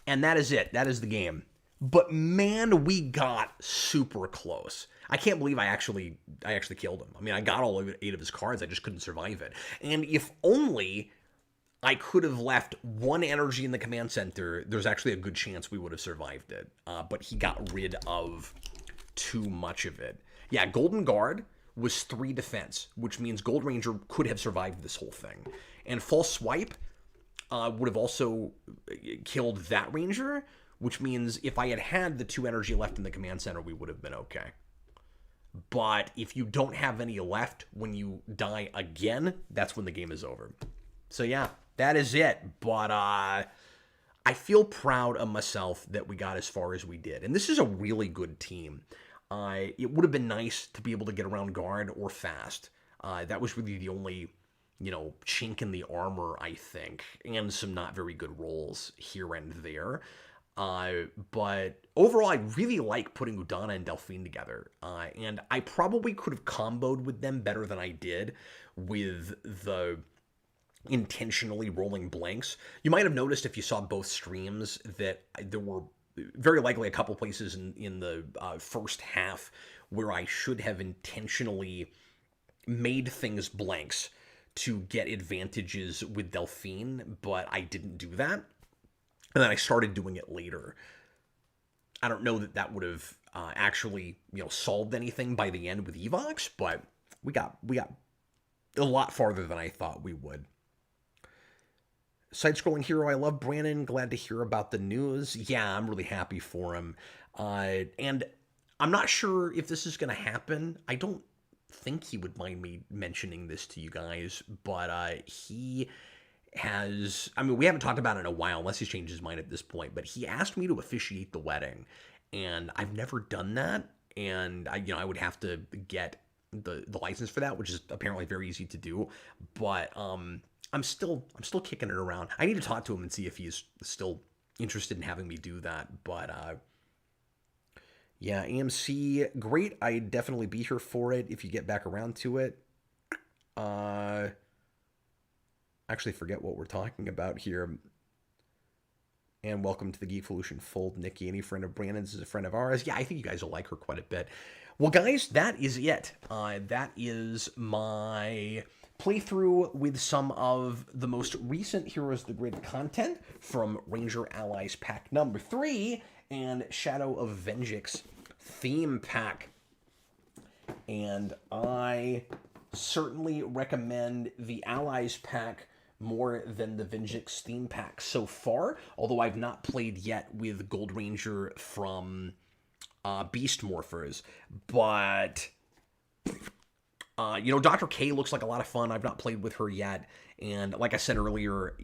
And that is it. That is the game. But man, we got super close. I can't believe I actually killed him. I mean, I got all 8 of his cards. I just couldn't survive it. And if only I could have left 1 energy in the command center, there's actually a good chance we would have survived it. But he got rid of too much of it. Yeah, Golden Guard was 3 defense, which means Gold Ranger could have survived this whole thing. And False Swipe would have also killed that Ranger, which means if I had had the 2 energy left in the command center, we would have been okay. But if you don't have any left when you die again, that's when the game is over. So yeah, that is it. But I feel proud of myself that we got as far as we did. And this is a really good team. It would have been nice to be able to get around guard or fast. That was really the only, chink in the armor, I think, and some not very good rolls here and there. But overall, I really like putting Udana and Delphine together. And I probably could have comboed with them better than I did with the intentionally rolling blanks. You might have noticed if you saw both streams that there were very likely a couple places in the first half where I should have intentionally made things blanks to get advantages with Delphine, but I didn't do that. And then I started doing it later. I don't know that would have actually, solved anything by the end with Evox, but we got a lot farther than I thought we would. Side-scrolling hero, I love Brandon. Glad to hear about the news. Yeah, I'm really happy for him. And I'm not sure if this is going to happen. I don't think he would mind me mentioning this to you guys, but he has, we haven't talked about it in a while, unless he's changed his mind at this point, but he asked me to officiate the wedding, and I've never done that, and I would have to get the license for that, which is apparently very easy to do, but I'm still kicking it around. I need to talk to him and see if he's still interested in having me do that, but yeah, AMC, great. I'd definitely be here for it if you get back around to it. Actually forget what we're talking about here. And welcome to the Geekvolution Fold, Nikki. Any friend of Brandon's is a friend of ours. Yeah, I think you guys will like her quite a bit. Well, guys, that is it. That is my playthrough with some of the most recent Heroes of the Grid content from Ranger Allies Pack number 3 and Shadow of Venjix theme pack. And I certainly recommend the Allies pack more than the Venjix theme pack so far, although I've not played yet with Gold Ranger from Beast Morphers. But, Dr. K looks like a lot of fun. I've not played with her yet, and like I said earlier,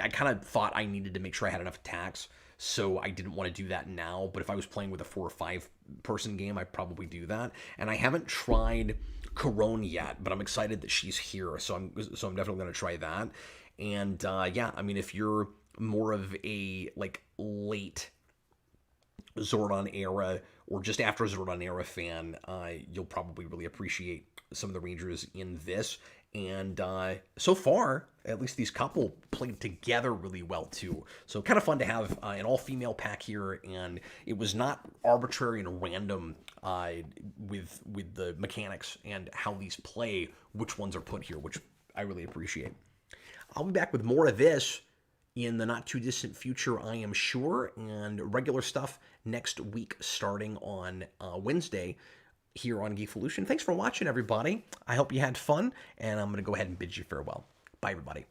I kind of thought I needed to make sure I had enough attacks, so I didn't want to do that now, but if I was playing with a 4 or 5 person game, I'd probably do that. And I haven't tried Corone yet, but I'm excited that she's here, so I'm definitely going to try that. And yeah, if you're more of a late Zordon era or just after Zordon era fan, you'll probably really appreciate some of the Rangers in this. And so far, at least these couple played together really well too. So kind of fun to have an all-female pack here, and it was not arbitrary and random with the mechanics and how these play, which ones are put here, which I really appreciate. I'll be back with more of this in the not-too-distant future, I am sure, and regular stuff next week starting on Wednesday here on Geekvolution. Thanks for watching, everybody. I hope you had fun, and I'm going to go ahead and bid you farewell. Bye, everybody.